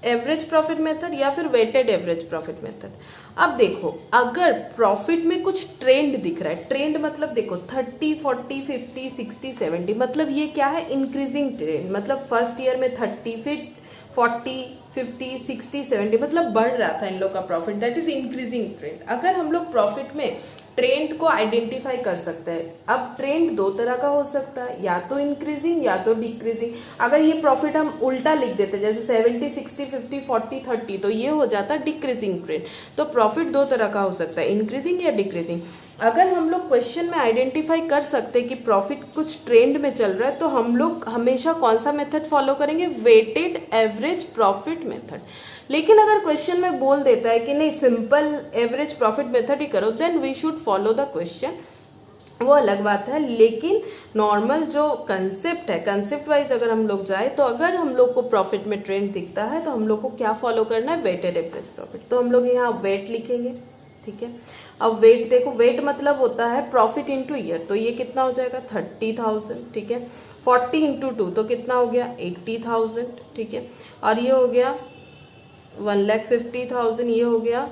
S1: एवरेज प्रॉफिट मेथड या फिर वेटेड एवरेज प्रॉफिट मेथड। अब देखो अगर प्रॉफिट में कुछ ट्रेंड दिख रहा है, ट्रेंड मतलब देखो 30 40 50 60 70, मतलब ये क्या है इंक्रीजिंग ट्रेंड, मतलब फर्स्ट ईयर में 30 फिर 40 50 60 70 मतलब बढ़ रहा था इन लोग का profit, that is increasing trend. अगर हम लोग प्रॉफिट में ट्रेंड को आइडेंटिफाई कर सकता है। अब ट्रेंड दो तरह का हो सकता है, या तो इंक्रीजिंग या तो डिक्रीजिंग। अगर ये प्रॉफिट हम उल्टा लिख देते जैसे 70 60 50 40 30 तो ये हो जाता डिक्रीजिंग ट्रेंड। तो प्रॉफिट दो तरह का हो सकता है, इंक्रीजिंग या डिक्रीजिंग। अगर हम लोग क्वेश्चन में आइडेंटिफाई कर सकते हैं कि प्रॉफिट कुछ ट्रेंड में चल रहा है तो हम लोग हमेशा कौन सा मेथड फॉलो करेंगे, वेटेड एवरेज प्रॉफिट मेथड। लेकिन अगर क्वेश्चन में बोल देता है कि नहीं सिंपल एवरेज प्रॉफिट मेथड ही करो, then we should follow the question, वो अलग बात है। लेकिन नॉर्मल जो कंसेप्ट है, कंसेप्ट वाइज अगर हम लोग जाए तो अगर हम लोग को प्रॉफिट में ट्रेंड दिखता है तो हम लोग को क्या फॉलो करना है, वेटेड एवरेज प्रॉफिट। तो हम लोग यहाँ वेट लिखेंगे, ठीक है। अब वेट देखो, वेट मतलब होता है प्रॉफिट इंटू ईयर, तो ये कितना हो जाएगा 30,000, ठीक है। 40 इंटू 2 तो कितना हो गया 80,000, ठीक है। और ये हो गया 1,50,000, ये हो गया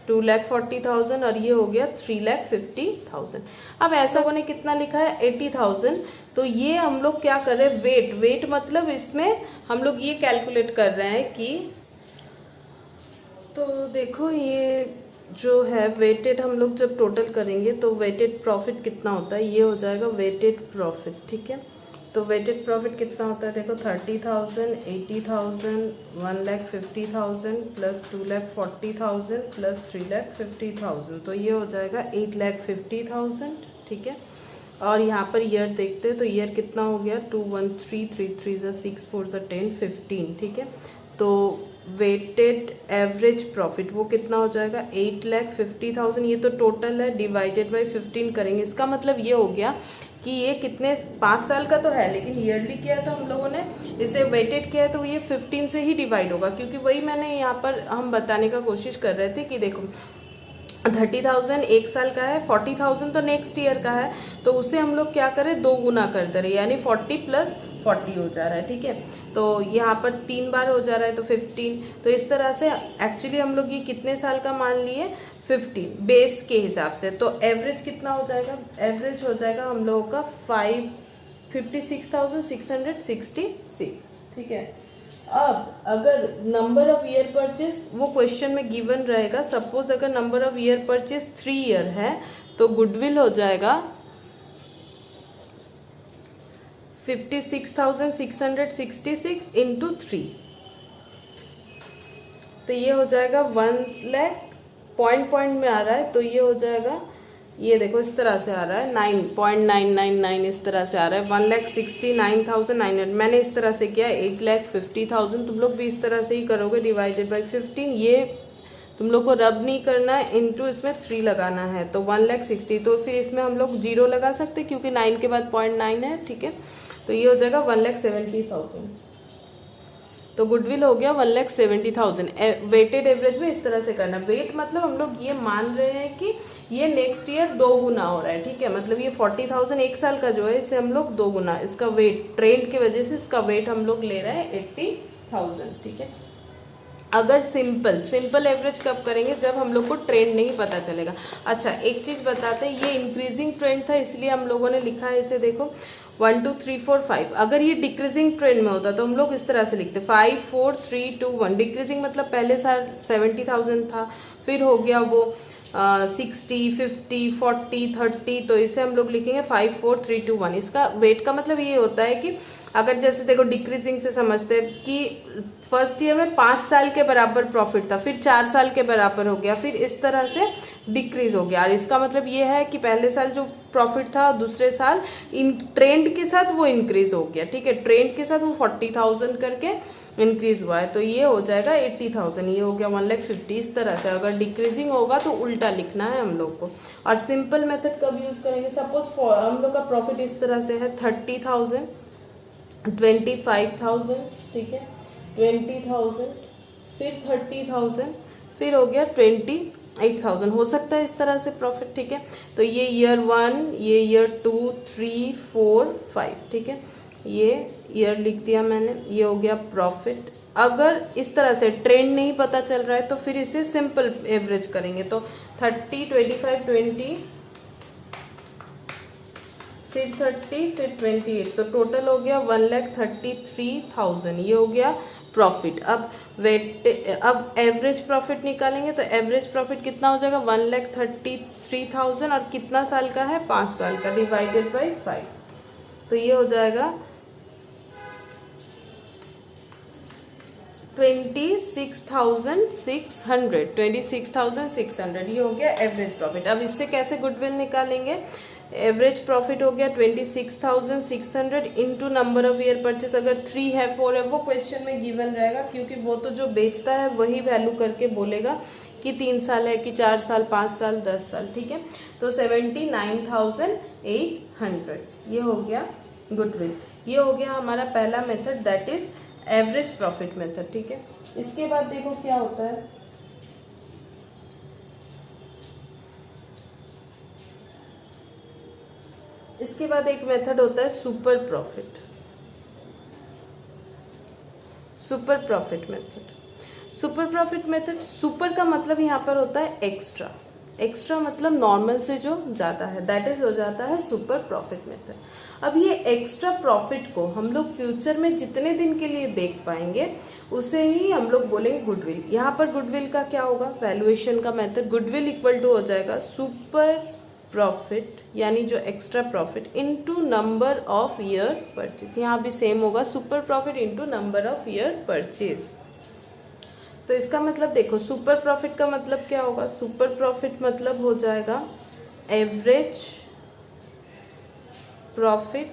S1: 2,40,000 और ये हो गया 3,50,000। अब ऐसा कोने कितना लिखा है 80,000, तो ये हम लोग क्या कर रहे हैं, वेट, वेट मतलब इसमें हम लोग ये कैलकुलेट कर रहे हैं कि, तो देखो ये जो है वेटेड हम लोग जब टोटल करेंगे तो वेटेड प्रॉफिट कितना होता है, ये हो जाएगा वेटेड प्रॉफिट, ठीक है। तो वेटेड प्रॉफिट कितना होता है देखो 30,000, 80,000, 1,50,000 प्लस 2,40,000 प्लस 3,50,000, तो ये हो जाएगा 8,50,000, ठीक है। और यहाँ पर ईयर देखते हैं तो ईयर कितना हो गया 2 1 3 3 3 6 4 10 15, ठीक है। तो वेटेड एवरेज प्रॉफिट वो कितना हो जाएगा 8,50,000, ये तो टोटल है, डिवाइडेड बाई 15 करेंगे। इसका मतलब ये हो गया कि ये कितने 5 साल का तो है लेकिन ईयरली किया था हम लोगों ने, इसे वेटेड किया तो ये 15 से ही डिवाइड होगा, क्योंकि वही मैंने यहाँ पर हम बताने का कोशिश कर रहे थे कि देखो 30,000 एक साल का है, 40,000 तो नेक्स्ट ईयर का है, तो उसे हम लोग क्या करें 2 गुना कर दे रहे, यानी 40 प्लस 40 हो जा रहा है, ठीक है। तो यहाँ पर 3 बार हो जा रहा है तो 15, तो इस तरह से एक्चुअली हम लोग ये कितने साल का मान लिए 15 बेस के हिसाब से। तो एवरेज कितना हो जाएगा, एवरेज हो जाएगा हम लोगों का 56,666, ठीक है। अब अगर नंबर ऑफ ईयर परचेज वो क्वेश्चन में गिवन रहेगा, सपोज अगर number of year purchase 3 year है तो गुडविल हो जाएगा 56,666 इंटू 3, तो ये हो जाएगा 1 लाख, पॉइंट में आ रहा है तो ये हो जाएगा, ये देखो इस तरह से आ रहा है 9.999 इस तरह से आ रहा है 1,69,900। मैंने इस तरह से किया 8,50,000, तुम लोग भी इस तरह से ही करोगे, डिवाइडेड बाई 15। ये तुम लोग को रब नहीं करना है, इंटू इसमें 3 लगाना है, तो 1,60,000, तो फिर इसमें हम लोग 0 लगा सकते हैं क्योंकि 9 के बाद 0.9 है, ठीक है। तो ये हो जाएगा 1,70,000, तो गुडविल हो गया 1,70,000। वेटेड एवरेज में इस तरह से करना, वेट मतलब हम लोग ये मान रहे हैं कि ये नेक्स्ट ईयर 2 गुना हो रहा है, ठीक है। मतलब ये 40,000 एक साल का जो है इसे हम लोग 2 गुना, इसका वेट ट्रेंड की वजह से इसका वेट हम लोग ले रहे हैं 80,000, ठीक है। अगर सिंपल एवरेज कब करेंगे, जब हम लोग को ट्रेंड नहीं पता चलेगा। अच्छा एक चीज बताते हैं, ये इंक्रीजिंग ट्रेंड था इसलिए हम लोगों ने लिखा है इसे, देखो 1 2 3 4 5। अगर ये डिक्रीजिंग ट्रेंड में होता तो हम लोग इस तरह से लिखते 5 4 3 2 1। डिक्रीजिंग मतलब पहले साल 70,000 था, फिर हो गया वो 60 50 40 30, तो इसे हम लोग लिखेंगे 5 4 3 2 1। इसका वेट का मतलब ये होता है कि अगर जैसे देखो डिक्रीजिंग से समझते हैं कि फर्स्ट ईयर में 5 साल के बराबर प्रॉफिट था, फिर 4 साल के बराबर हो गया, फिर इस तरह से डिक्रीज हो गया। और इसका मतलब ये है कि पहले साल जो प्रॉफिट था दूसरे साल इन ट्रेंड के साथ वो इंक्रीज हो गया, ठीक है। ट्रेंड के साथ वो 40,000 करके इंक्रीज हुआ है, तो ये हो जाएगा 80,000, ये हो गया 1,50,000। इस तरह से अगर डिक्रीजिंग होगा तो उल्टा लिखना है हम लोग को। और सिंपल मेथड कब यूज करेंगे, सपोज हम लोग का प्रॉफिट इस तरह से है 30,000 25,000, ठीक है, 20,000 फिर 30,000 फिर हो गया 28,000, हो सकता है इस तरह से प्रॉफिट, ठीक है। तो ये ईयर 1, ये ईयर 2 3 4 5, ठीक है, ये ईयर लिख दिया मैंने, ये हो गया प्रॉफिट। अगर इस तरह से ट्रेंड नहीं पता चल रहा है तो फिर इसे सिंपल एवरेज करेंगे, तो 30 25 20 फिर 30 फिर 28, तो टोटल हो गया 1,33,000, ये हो गया प्रॉफिट। अब एवरेज प्रॉफिट निकालेंगे तो एवरेज प्रॉफिट कितना हो जाएगा 1,33,000 और कितना साल का है 5 साल का डिवाइडेड बाई 5, तो ये हो जाएगा 26,600 ये हो गया एवरेज प्रॉफिट। अब इससे कैसे गुडविल निकालेंगे, एवरेज प्रॉफिट हो गया 26,600 into number of year purchase, अगर 3 है 4 है वो क्वेश्चन में गिवन रहेगा, क्योंकि वो तो जो बेचता है वही वैल्यू करके बोलेगा कि 3 साल है कि 4 साल 5 साल 10 साल, ठीक है। तो 79,800 ये हो गया गुडविल। ये हो गया हमारा पहला method, that is average profit method, ठीक है। इसके बाद देखो क्या होता है, इसके बाद एक मेथड होता है super profit. Super profit method, super profit method, super का मतलब यहाँ पर होता है एक्स्ट्रा, एक्स्ट्रा मतलब नॉर्मल से जो ज्यादा है, दैट इज हो जाता है सुपर प्रॉफिट मेथड। अब ये एक्स्ट्रा प्रॉफिट को हम लोग फ्यूचर में जितने दिन के लिए देख पाएंगे उसे ही हम लोग बोलेंगे गुडविल। यहाँ पर गुडविल का क्या होगा, वैल्यूएशन का मेथड, गुडविल इक्वल टू हो जाएगा सुपर प्रॉफिट यानी जो extra profit into number of year purchase. यहाँ भी सेम होगा, super profit into number of year purchase. तो इसका मतलब देखो सुपर प्रॉफिट का मतलब क्या होगा, सुपर प्रॉफिट मतलब हो जाएगा एवरेज प्रॉफिट,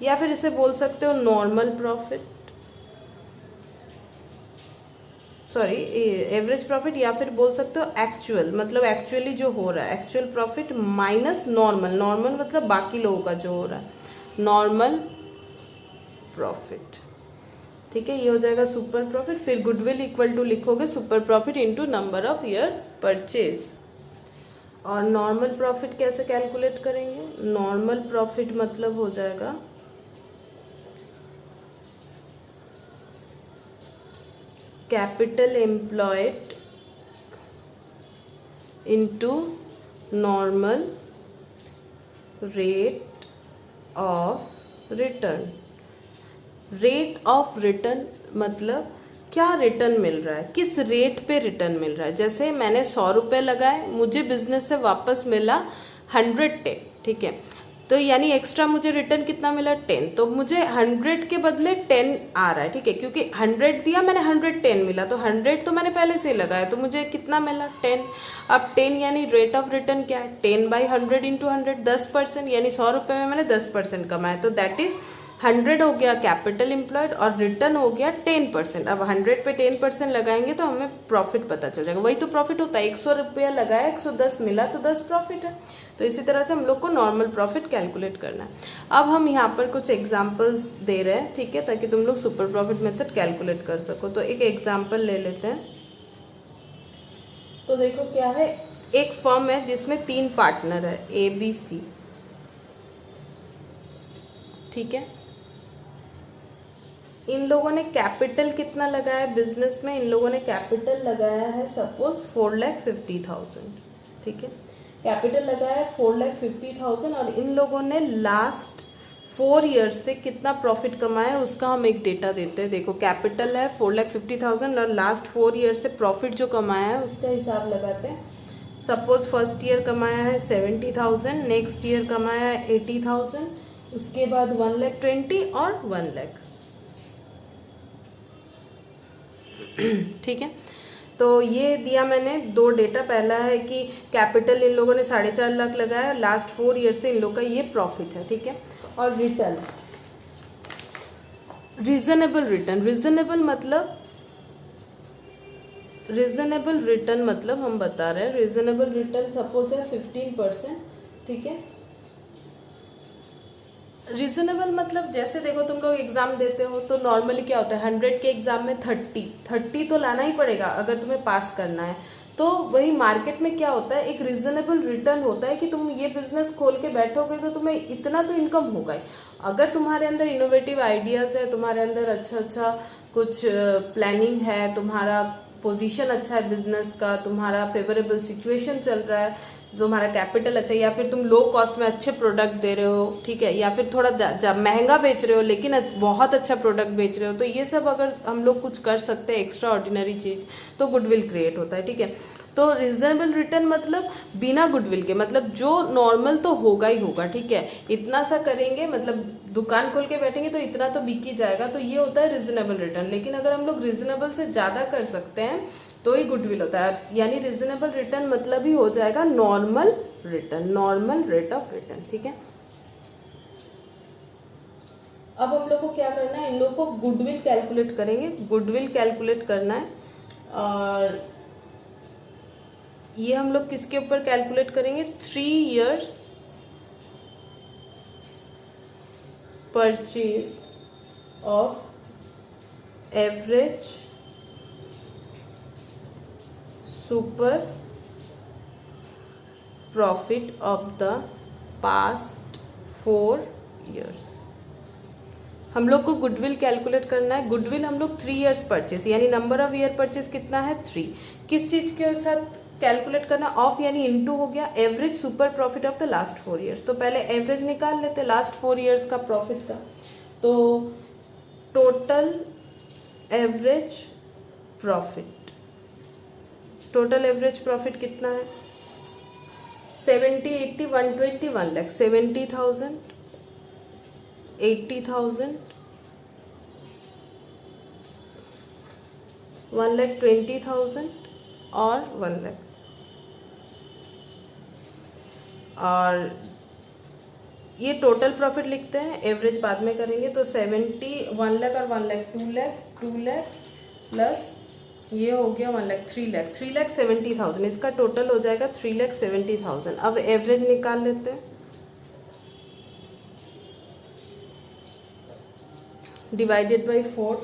S1: या फिर इसे बोल सकते हो normal profit, sorry average profit, या फिर बोल सकते हो एक्चुअल, मतलब एक्चुअली जो हो रहा है actual profit minus normal, normal मतलब बाकी लोगों का जो हो रहा है, नॉर्मल प्रॉफिट, ठीक है। ये हो जाएगा सुपर प्रॉफिट। फिर गुडविल इक्वल टू लिखोगे super profit into number of year purchase. और नॉर्मल प्रॉफिट कैसे कैलकुलेट करेंगे, नॉर्मल प्रॉफिट मतलब हो जाएगा capital employed into normal rate of return. Rate of return मतलब क्या रिटर्न मिल रहा है, किस रेट पे रिटर्न मिल रहा है। जैसे मैंने 100 रुपये लगाए, मुझे बिजनेस से वापस मिला 110, ठीक है, तो यानी एक्स्ट्रा मुझे रिटर्न कितना मिला 10, तो मुझे 100 के बदले 10 आ रहा है, ठीक है, क्योंकि 100 दिया मैंने 110 मिला, तो 100 तो मैंने पहले से ही लगाया, तो मुझे कितना मिला 10। अब 10 यानी रेट ऑफ रिटर्न क्या है, 10/100 इंटू 100, 10%, यानी 100 रुपये में मैंने 10% कमाया, तो दैट इज 100 हो गया कैपिटल एम्प्लॉयड और रिटर्न हो गया 10%। अब 100 पे 10% लगाएंगे तो हमें प्रॉफिट पता चल जाएगा, वही तो प्रॉफिट होता है, 100 रुपया लगाया 110 मिला तो 10 प्रॉफिट है। तो इसी तरह से हम लोग को नॉर्मल प्रॉफिट कैलकुलेट करना है। अब हम यहाँ पर कुछ एग्जाम्पल्स दे रहे हैं, ठीक है, ताकि तुम लोग सुपर प्रॉफिट मेथड कैलकुलेट कर सको। तो एक एग्जाम्पल ले लेते हैं। तो देखो क्या है, एक फर्म है जिसमें 3 पार्टनर है ABC, ठीक है। इन लोगों ने कैपिटल कितना लगाया बिजनेस में, इन लोगों ने कैपिटल लगाया है सपोज 4,50,000, ठीक है, कैपिटल लगाया है 4,50,000 और इन लोगों ने लास्ट 4 ईयर्स से कितना प्रॉफिट कमाया उसका हम एक डेटा देते हैं। देखो कैपिटल है 4,50,000 और लास्ट 4 ईयर से प्रॉफिट जो कमाया है उसका हिसाब लगाते हैं। सपोज फर्स्ट ईयर कमाया है 70,000, नेक्स्ट ईयर कमाया है 80,000, उसके बाद 1,20,000 और 1,00,000, ठीक है। तो ये दिया मैंने 2 डेटा, पहला है कि कैपिटल इन लोगों ने 4.5 लाख लगाया, लास्ट 4 ईयर से इन लोगों का ये प्रॉफिट है, ठीक है। और return, reasonable return, reasonable return मतलब हम बता रहे हैं रीजनेबल रिटर्न सपोज है 15%, ठीक है। रीजनेबल मतलब जैसे देखो तुम लोग एग्जाम देते हो तो नॉर्मली क्या होता है 100 के एग्जाम में 30 तो लाना ही पड़ेगा अगर तुम्हें पास करना है। तो वही मार्केट में क्या होता है, एक रीजनेबल रिटर्न होता है कि तुम ये बिजनेस खोल के बैठोगे तो तुम्हें इतना तो इनकम होगा ही। अगर तुम्हारे अंदर इनोवेटिव आइडियाज है, तुम्हारे अंदर अच्छा कुछ प्लानिंग है, तुम्हारा पोजीशन अच्छा है बिजनेस का, तुम्हारा फेवरेबल सिचुएशन चल रहा है, तुम्हारा कैपिटल अच्छा है, या फिर तुम लो कॉस्ट में अच्छे प्रोडक्ट दे रहे हो, ठीक है, या फिर थोड़ा महंगा बेच रहे हो लेकिन बहुत अच्छा प्रोडक्ट बेच रहे हो, तो ये सब अगर हम लोग कुछ कर सकते हैं एक्स्ट्रा ऑर्डिनरी चीज तो गुडविल क्रिएट होता है, ठीक है। तो रिजनेबल रिटर्न मतलब बिना गुडविल के, मतलब जो नॉर्मल तो होगा ही होगा, ठीक है, इतना सा करेंगे, मतलब दुकान खोल के बैठेंगे तो इतना तो बिक ही जाएगा, तो ये होता है रिजनेबल रिटर्न। लेकिन अगर हम लोग रिजनेबल से ज्यादा कर सकते हैं तो ही गुडविल होता है, यानी रिजनेबल रिटर्न मतलब ही हो जाएगा normal return, normal rate of return, ठीक है। अब हम लोग को क्या करना है, इन लोग को गुडविल कैलकुलेट करेंगे, गुडविल कैलकुलेट करना है, और ये हम लोग किसके ऊपर कैलकुलेट करेंगे, 3 years purchase of average super profit of the past 4 years। हम लोग को गुडविल कैलकुलेट करना है, गुडविल हम लोग 3 years परचेज, यानी नंबर ऑफ ईयर परचेज कितना है 3, किस चीज के साथ कैलकुलेट करना, ऑफ यानी इनटू हो गया average super profit of the last 4 years। तो पहले एवरेज निकाल लेते लास्ट 4 years का प्रॉफिट का, तो total average profit, total average profit कितना है 70, 80, 120, 1 लाख, 70,000, 80,000, 1,20,000 और 1 लाख। और ये टोटल प्रॉफिट लिखते हैं, एवरेज बाद में करेंगे, तो 70, 1 लाख और 1 लाख, 2 लाख, 2 लाख प्लस ये हो गया 1 लाख, 3 लाख, 3,70,000, इसका टोटल हो जाएगा 3,70,000। अब एवरेज निकाल लेते हैं, डिवाइडेड बाई 4,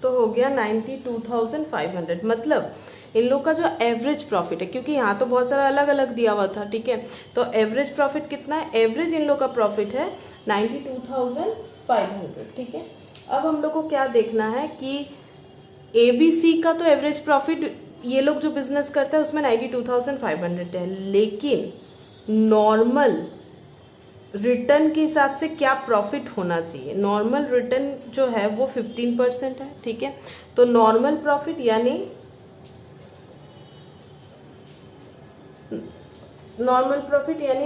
S1: तो हो गया 92,500। मतलब इन लोग का जो एवरेज प्रॉफिट है, क्योंकि यहाँ तो बहुत सारा अलग अलग दिया हुआ था, ठीक है, तो एवरेज प्रॉफिट कितना है, एवरेज इन लोग का प्रॉफिट है 92,500, ठीक है। अब हम लोग को क्या देखना है कि ABC का तो एवरेज प्रॉफिट ये लोग जो बिजनेस करते हैं उसमें 92,500 है, लेकिन नॉर्मल रिटर्न के हिसाब से क्या प्रॉफिट होना चाहिए, नॉर्मल रिटर्न जो है वो 15% है, ठीक है। तो नॉर्मल प्रॉफिट यानी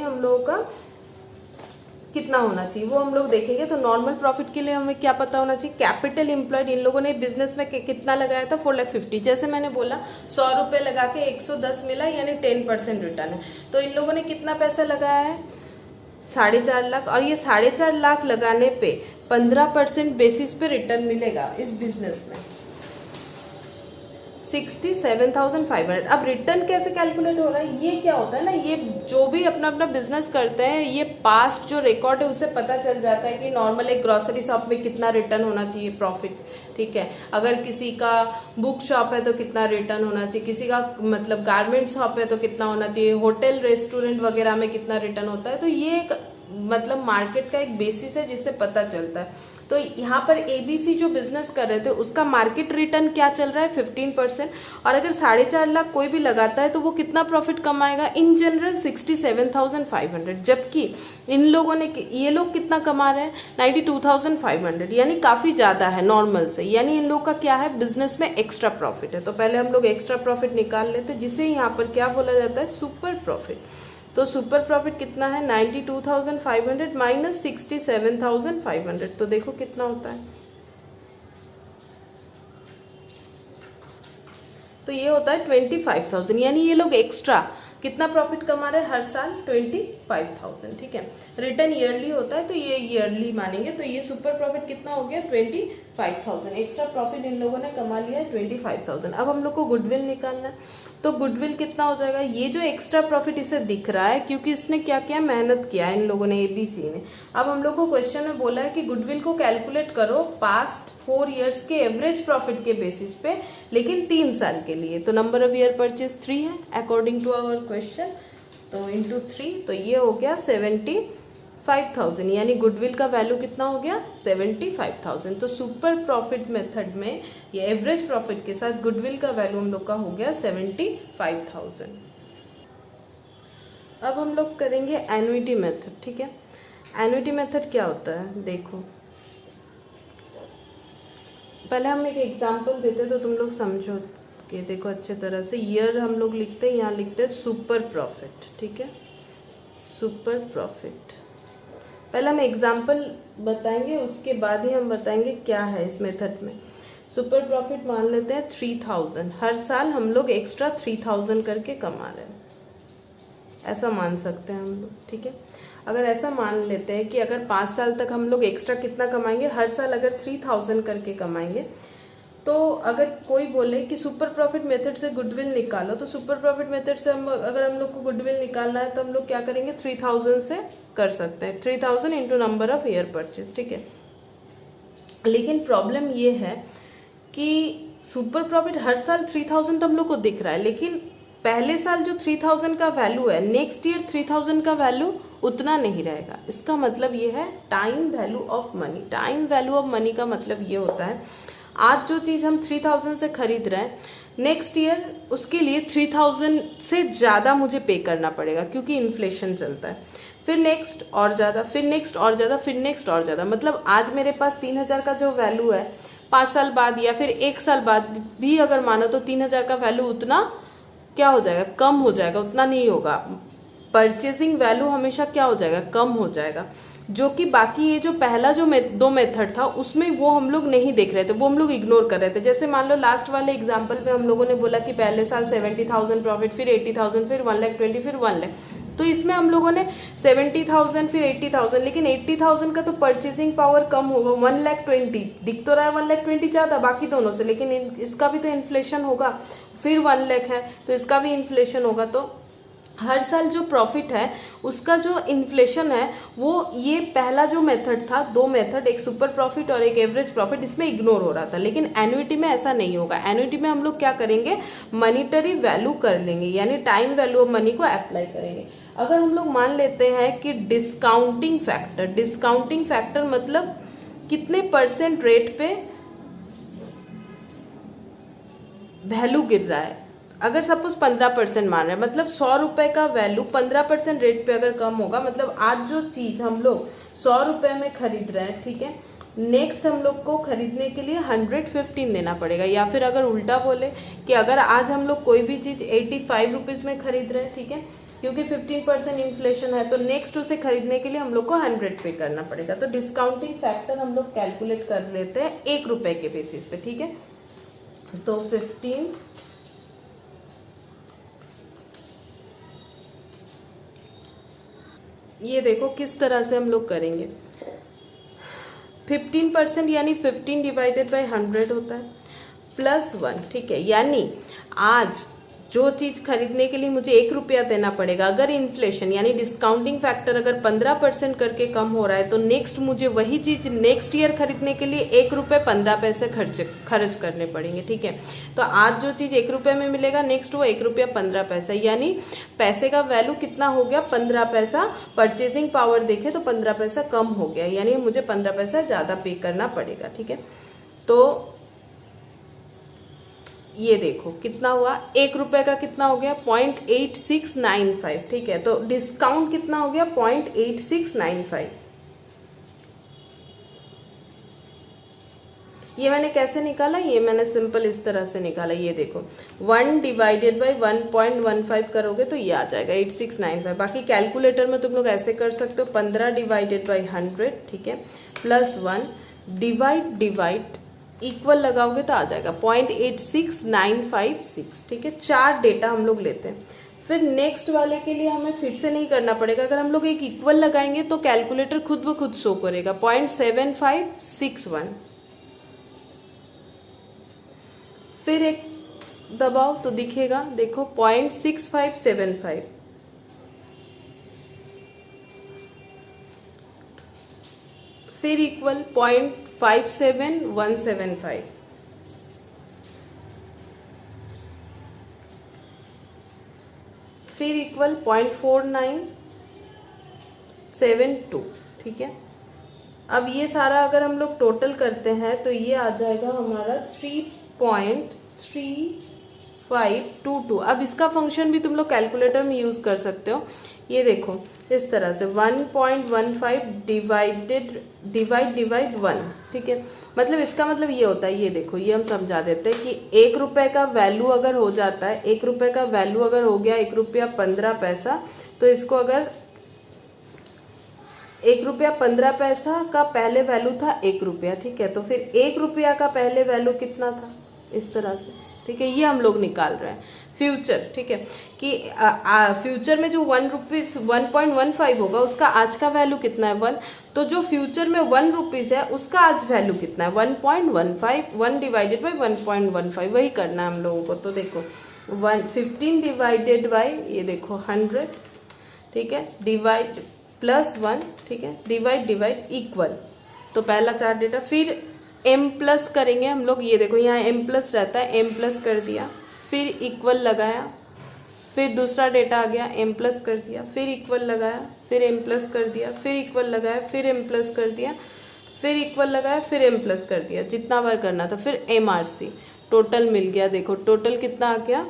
S1: हम लोगों का कितना होना चाहिए वो हम लोग देखेंगे। तो नॉर्मल प्रॉफिट के लिए हमें क्या पता होना चाहिए, कैपिटल एम्प्लॉयड इन लोगों ने बिजनेस में कितना लगाया था 4,50,000, जैसे मैंने बोला 100 रुपये लगा के 110 मिला, यानी 10% रिटर्न है। तो इन लोगों ने कितना पैसा लगाया है 4.5 लाख, और ये 4.5 लाख लगाने पे 15% बेसिस पे रिटर्न मिलेगा इस बिजनेस में 67,500। अब रिटर्न कैसे कैलकुलेट हो रहा है, ये क्या होता है ना, ये जो भी अपना अपना बिजनेस करते हैं ये पास्ट जो रिकॉर्ड है उससे पता चल जाता है कि नॉर्मल एक ग्रोसरी शॉप में कितना रिटर्न होना चाहिए प्रॉफिट, ठीक है। अगर किसी का बुक शॉप है तो कितना रिटर्न होना चाहिए, किसी का मतलब गारमेंट शॉप है तो कितना होना चाहिए, होटल रेस्टोरेंट वगैरह में कितना रिटर्न होता है। तो ये एक मतलब मार्केट का एक बेसिस है जिससे पता चलता है। तो यहाँ पर ABC जो बिजनेस कर रहे थे उसका मार्केट रिटर्न क्या चल रहा है 15%, और अगर 4.5 लाख कोई भी लगाता है तो वो कितना प्रॉफिट कमाएगा इन जनरल 67,500, जबकि इन लोगों ने ये लोग कितना कमा रहे हैं 92,500, यानी काफी ज्यादा है नॉर्मल से, यानी इन लोग का क्या है बिजनेस में एक्स्ट्रा प्रॉफिट है। तो पहले हम लोग एक्स्ट्रा प्रॉफिट निकाल लेते हैं जिसे यहाँ पर क्या बोला जाता है सुपर प्रॉफिट। तो सुपर प्रॉफिट कितना है 92,500 माइनस 67,500, तो देखो कितना होता है, तो ये होता है 25,000, यानी ये लोग एक्स्ट्रा कितना प्रॉफिट कमा रहे हैं हर साल 25,000, ठीक है। रिटर्न ईयरली होता है तो ये ईयरली मानेंगे, तो ये सुपर प्रॉफिट कितना हो गया 25,000, एक्स्ट्रा प्रॉफिट इन लोगों ने कमा लिया है 25,000। अब हम लोग को गुडविल निकालना है, तो गुडविल कितना हो जाएगा, ये जो एक्स्ट्रा प्रॉफिट इसे दिख रहा है क्योंकि इसने क्या किया मेहनत किया है इन लोगों ने ABC ने। अब हम लोग को क्वेश्चन में बोला है कि गुडविल को कैलकुलेट करो पास्ट 4 years के एवरेज प्रॉफिट के बेसिस पे, लेकिन 3 साल के लिए। तो नंबर ऑफ ईयर परचेज 3 है अकॉर्डिंग टू आवर क्वेश्चन, तो इंटू 3, तो ये हो गया 70 75,000, यानी गुडविल का वैल्यू कितना हो गया 75,000। तो सुपर प्रॉफिट मेथड में ये एवरेज प्रॉफिट के साथ गुडविल का वैल्यू हम लोग का हो गया 75,000। अब हम लोग करेंगे एन्युटी मेथड, ठीक है। एन्युटी मेथड क्या होता है, देखो पहले हम एक एग्जांपल देते तो तुम लोग समझो कि देखो अच्छे तरह से। ईयर हम लोग लिखते हैं, यहाँ लिखते हैं सुपर प्रॉफिट, ठीक है, सुपर प्रॉफिट। पहले हम एग्जांपल बताएंगे, उसके बाद ही हम बताएंगे क्या है इस मेथड में। सुपर प्रॉफिट मान लेते हैं 3000, हर साल हम लोग एक्स्ट्रा 3000 करके कमा रहे हैं, ऐसा मान सकते हैं हम लोग, ठीक है। अगर ऐसा मान लेते हैं कि अगर 5 साल तक हम लोग एक्स्ट्रा कितना कमाएंगे, हर साल अगर 3000 करके कमाएंगे, तो अगर कोई बोले कि सुपर प्रॉफिट मेथड से गुडविल निकालो, तो सुपर प्रॉफिट मेथड से अगर हम लोग को गुडविल निकालना है तो हम लोग क्या करेंगे, 3000 से कर सकते हैं, 3000 into number of year purchase, ठीक है। लेकिन प्रॉब्लम ये है कि सुपर प्रॉफिट हर साल 3000 तो हम लोग को दिख रहा है, लेकिन पहले साल जो 3000 का वैल्यू है, नेक्स्ट ईयर 3000 का वैल्यू उतना नहीं रहेगा। इसका मतलब ये है time value of money. Time value of money का मतलब ये होता है, आज जो चीज़ हम 3000 से खरीद रहे हैं, नेक्स्ट ईयर उसके लिए 3000 से ज़्यादा मुझे पे करना पड़ेगा, क्योंकि इन्फ्लेशन चलता है। फिर नेक्स्ट और ज़्यादा, फिर नेक्स्ट और ज़्यादा, फिर नेक्स्ट और ज़्यादा। मतलब आज मेरे पास 3000 का जो वैल्यू है, 5 साल बाद या फिर 1 साल बाद भी अगर मानो तो 3000 का वैल्यू उतना क्या हो जाएगा, कम हो जाएगा, उतना नहीं होगा। परचेजिंग वैल्यू हमेशा क्या हो जाएगा, कम हो जाएगा। जो कि बाकी ये जो पहला जो दो मेथड था उसमें वो हम लोग नहीं देख रहे थे, वो हम लोग इग्नोर कर रहे थे। जैसे मान लो लास्ट वाले एग्जांपल में हम लोगों ने बोला कि पहले साल 70,000 प्रॉफिट, फिर 80,000, फिर 1,20,000, फिर 1 लाख। तो इसमें हम लोगों ने 70,000 फिर 80,000, लेकिन 80,000 का तो परचेजिंग पावर कम होगा, 1,20,000 दिख तो रहा है, 1,20,000 ज़्यादा बाकी दोनों से, लेकिन इसका भी तो इन्फ्लेशन होगा। फिर 1 लाख है तो इसका भी इन्फ्लेशन होगा। तो हर साल जो प्रॉफिट है उसका जो इन्फ्लेशन है वो ये पहला जो मेथड था, दो मेथड, एक सुपर प्रॉफिट और एक एवरेज प्रॉफिट, इसमें इग्नोर हो रहा था। लेकिन एन्युटी में ऐसा नहीं होगा। एन्युटी में हम लोग क्या करेंगे, मनीटरी वैल्यू कर लेंगे, यानी टाइम वैल्यू ऑफ मनी को अप्लाई करेंगे। अगर हम लोग मान लेते हैं कि डिस्काउंटिंग फैक्टर, डिस्काउंटिंग फैक्टर मतलब कितने परसेंट रेट पे वैल्यू गिर रहा है। अगर सपोज 15% मान रहे हैं, मतलब 100 रुपए का वैल्यू 15% रेट पे अगर कम होगा, मतलब आज जो चीज हम लोग 100 रुपए में खरीद रहे हैं, ठीक है, नेक्स्ट हम लोग को खरीदने के लिए 115 देना पड़ेगा। या फिर अगर उल्टा बोले कि अगर आज हम लोग कोई भी चीज 85 रुपीज में खरीद रहे हैं, ठीक है, क्योंकि 15% इन्फ्लेशन है, तो नेक्स्ट उसे खरीदने के लिए हम लोग को 100 पे करना पड़ेगा। तो डिस्काउंटिंग फैक्टर हम लोग कैलकुलेट कर लेते हैं 1 रुपए के बेसिस पे, ठीक है। तो 15 ये देखो किस तरह से हम लोग करेंगे। 15% यानी 15 डिवाइडेड बाई 100 होता है, +1, ठीक है। यानी आज जो चीज़ खरीदने के लिए मुझे 1 रुपया देना पड़ेगा, अगर इन्फ्लेशन यानी डिस्काउंटिंग फैक्टर अगर 15% करके कम हो रहा है, तो नेक्स्ट मुझे वही चीज़ नेक्स्ट ईयर खरीदने के लिए 1 रुपये 15 पैसे खर्च करने पड़ेंगे, ठीक है। तो आज जो चीज़ 1 रुपये में मिलेगा, नेक्स्ट वो 1 रुपया 15 पैसा, यानी पैसे का वैल्यू कितना हो गया, 15 पैसा। परचेजिंग पावर देखें तो 15 पैसा कम हो गया, यानी मुझे 15 पैसा ज़्यादा पे करना पड़ेगा, ठीक है। तो ये देखो कितना हुआ, 1 रुपये का कितना हो गया, 0.8695, ठीक है। तो डिस्काउंट कितना हो गया, 0.8695। ये मैंने कैसे निकाला, ये मैंने सिंपल इस तरह से निकाला। ये देखो 1 डिवाइडेड बाई 1.15 करोगे तो ये आ जाएगा 8695। बाकी कैलकुलेटर में तुम लोग ऐसे कर सकते हो, 15 डिवाइडेड बाई 100, ठीक है, +1 डिवाइड इक्वल लगाओगे तो आ जाएगा 0.86956, ठीक है। 4 डेटा हम लोग लेते हैं। फिर नेक्स्ट वाले के लिए हमें फिर से नहीं करना पड़ेगा, अगर हम लोग एक इक्वल लगाएंगे तो कैलकुलेटर खुद ब खुद शो करेगा 0.7561। फिर एक दबाओ तो दिखेगा, देखो 0.6575। फिर इक्वल 0.57175। फिर इक्वल 0.4975। 1972, ठीक है। अब ये सारा अगर हम लोग टोटल करते हैं तो ये आ जाएगा हमारा 3.3522। अब इसका फंक्शन भी तुम लोग कैलकुलेटर में यूज कर सकते हो। ये देखो इस तरह से 1.15 डिवाइड 1, ठीक है। मतलब इसका मतलब ये होता है, ये देखो ये हम समझा देते हैं कि 1 रुपए का वैल्यू अगर हो जाता है, 1 रुपए का वैल्यू अगर हो गया 1 रुपया 15 पैसा, तो इसको अगर 1 रुपया 15 पैसा का पहले वैल्यू था 1 रुपया, ठीक है। तो फिर 1 रुपया का पहले वैल्यू कितना था, इस तरह से, ठीक है। ये हम लोग निकाल रहे हैं फ्यूचर, ठीक है, कि फ्यूचर में जो 1.15 होगा उसका आज का वैल्यू कितना है 1, तो जो फ्यूचर में 1 रुपीज है उसका आज वैल्यू कितना है 1.15, 1 डिवाइडेड बाई 1.15, वही करना है हम लोगों को। तो देखो 15 डिवाइडेड बाई ये देखो 100, ठीक है, डिवाइड +1, ठीक है, डिवाइड इक्वल। तो पहला 4 डेटा, फिर m प्लस करेंगे हम लोग। ये देखो यहाँ m प्लस रहता है, m प्लस कर दिया, फिर इक्वल लगाया, फिर दूसरा डेटा आ गया m प्लस कर दिया, फिर इक्वल लगाया, फिर m प्लस कर दिया, फिर इक्वल लगाया, फिर m प्लस कर दिया, फिर इक्वल लगाया, फिर m प्लस कर दिया, जितना बार करना था। फिर MRC टोटल मिल गया। देखो टोटल कितना आ गया,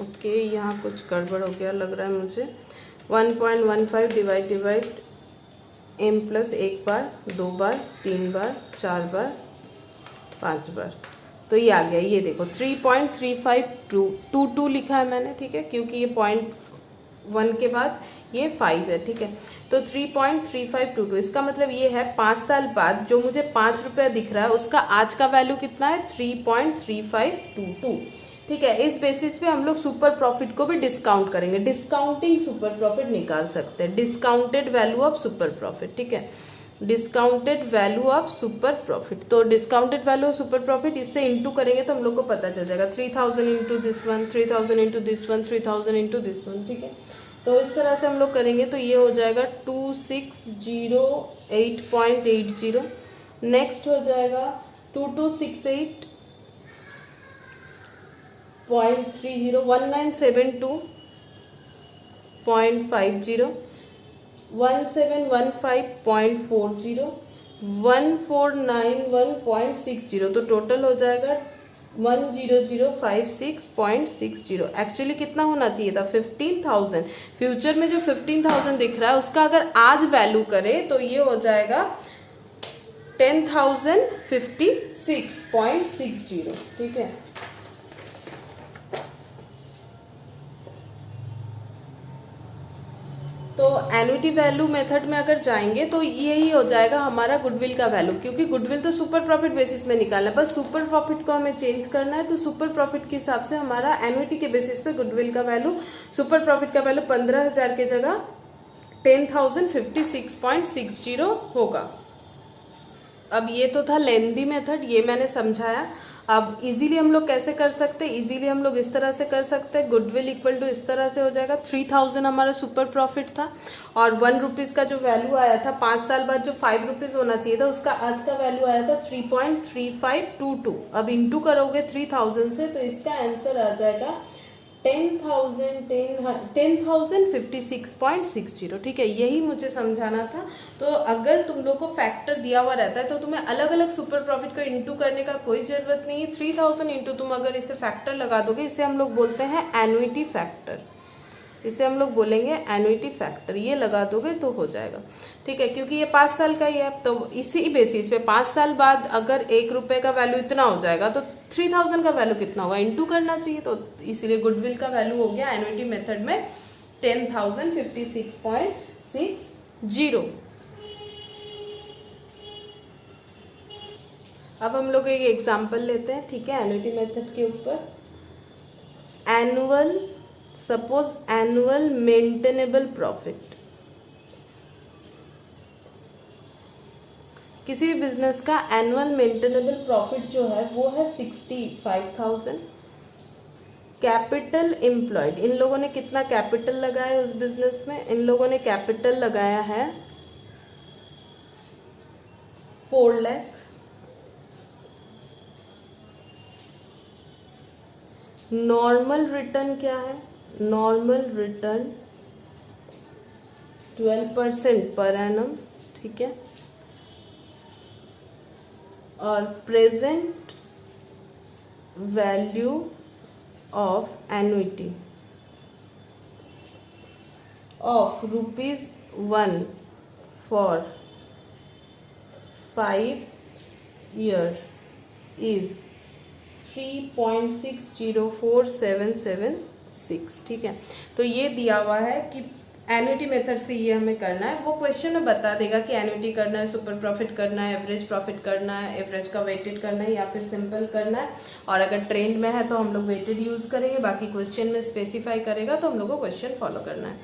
S1: ओके यहाँ कुछ गड़बड़ हो गया लग रहा है मुझे। 1.15 डिवाइड m प्लस 1 बार, 2 बार, 3 बार, 4 बार, 5 बार, तो ये आ गया। ये देखो 3.3522 लिखा है मैंने, ठीक है, क्योंकि ये 0.1 के बाद ये 5 है, ठीक है। तो 3.3522, इसका मतलब ये है 5 साल बाद जो मुझे 5 रुपया दिख रहा है उसका आज का वैल्यू कितना है 3.3522, ठीक है। इस बेसिस पे हम लोग सुपर प्रॉफिट को भी डिस्काउंट करेंगे, डिस्काउंटिंग सुपर प्रॉफिट निकाल सकते हैं, discounted value of super profit, ठीक है, discounted value of super profit. तो discounted value of super profit इससे इंटू करेंगे तो हम लोग को पता चल जाएगा 3000 into this one, 3000 into this one, 3000 into this one, ठीक है। तो इस तरह से हम लोग करेंगे तो ये हो जाएगा 2608.80। नेक्स्ट हो जाएगा 2268.30, 1972.50, 1715.40, 1491.60। तो टोटल हो जाएगा 10056.60। एक्चुअली कितना होना चाहिए था 15,000। फ्यूचर में जो 15,000 दिख रहा है उसका अगर आज वैल्यू करे तो ये हो जाएगा 10,056.60, ठीक है। तो एन्युटी वैल्यू मेथड में अगर जाएंगे तो यही हो जाएगा हमारा गुडविल का वैल्यू, क्योंकि गुडविल तो सुपर प्रॉफिट बेसिस में निकालना है, बस सुपर प्रॉफिट को हमें चेंज करना है। तो सुपर प्रॉफिट के हिसाब से हमारा एन्युटी के बेसिस पे गुडविल का वैल्यू, सुपर प्रॉफिट का वैल्यू 15,000 की जगह 10,056.60 होगा। अब ये तो था लेंदी मेथड, ये मैंने समझाया। अब इजीली हम लोग कैसे कर सकते हैं, इजीली हम लोग इस तरह से कर सकते हैं, गुडविल इक्वल टू इस तरह से हो जाएगा 3000 हमारा सुपर प्रॉफिट था और 1 रुपीज का जो वैल्यू आया था 5 साल बाद जो 5 रुपीज होना चाहिए था उसका आज का वैल्यू आया था 3.3522। अब इंटू करोगे 3000 से तो इसका आंसर आ जाएगा 10,056.60, ठीक है। यही मुझे समझाना था। तो अगर तुम लोग को फैक्टर दिया हुआ रहता है तो तुम्हें अलग अलग सुपर प्रॉफिट को इंटू करने का कोई जरूरत नहीं है। 3000 इंटू तुम अगर इसे फैक्टर लगा दोगे, इसे हम लोग बोलते हैं एन्युटी फैक्टर, इसे हम लोग बोलेंगे एन्युटी फैक्टर, ये लगा दोगे तो हो जाएगा, ठीक है। क्योंकि ये 5 साल का ही है तो इसी बेसिस पे 5 साल बाद अगर 1 रुपए का वैल्यू इतना हो जाएगा तो 3000 का वैल्यू कितना होगा, इंटू करना चाहिए। तो इसीलिए गुडविल का वैल्यू हो गया एन्युटी मेथड में 10,056.60। अब हम लोग एक एग्जाम्पल लेते हैं, ठीक है, एन्युटी मेथड के ऊपर। Annual, suppose annual maintainable profit, किसी भी बिजनेस का एनुअल मेंटेनेबल प्रॉफिट जो है वो है 65,000। कैपिटल एम्प्लॉयड, इन लोगों ने कितना कैपिटल लगाया उस बिजनेस में, इन लोगों ने कैपिटल लगाया है 4 लाख। नॉर्मल रिटर्न क्या है, नॉर्मल रिटर्न 12% पर एनम, ठीक है, और present value of annuity of ₹1 for 5 years is 3.604776, ठीक है। तो ये दिया हुआ है कि एन्युटी मेथड से ये हमें करना है। वो क्वेश्चन में बता देगा कि एन्युटी करना है, सुपर प्रॉफिट करना है, एवरेज प्रॉफिट करना है, एवरेज का वेटेड करना है या फिर सिंपल करना है। और अगर ट्रेंड में है तो हम लोग वेटेड यूज करेंगे, बाकी क्वेश्चन में स्पेसिफाई करेगा तो हम लोग को क्वेश्चन फॉलो करना है।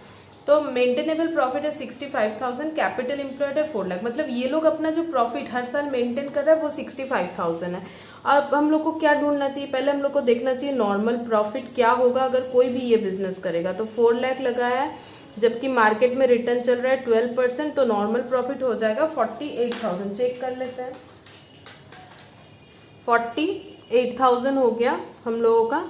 S1: तो मेंटेनेबल प्रॉफिट है 65,000, कैपिटल एम्प्लॉयड है 4 लाख। मतलब ये लोग अपना जो प्रॉफिट हर साल मेंटेन कर रहा है वो 65,000 है। अब हम लोग को क्या ढूंढना चाहिए, पहले हम लोग को देखना चाहिए नॉर्मल प्रॉफिट क्या होगा अगर कोई भी ये बिजनेस करेगा। तो 4 लाख लगाया है, जबकि मार्केट में रिटर्न चल रहा है 12%, तो नॉर्मल प्रॉफिट हो जाएगा 48,000। चेक कर लेते हैं, 48,000 हो गया हम लोगों का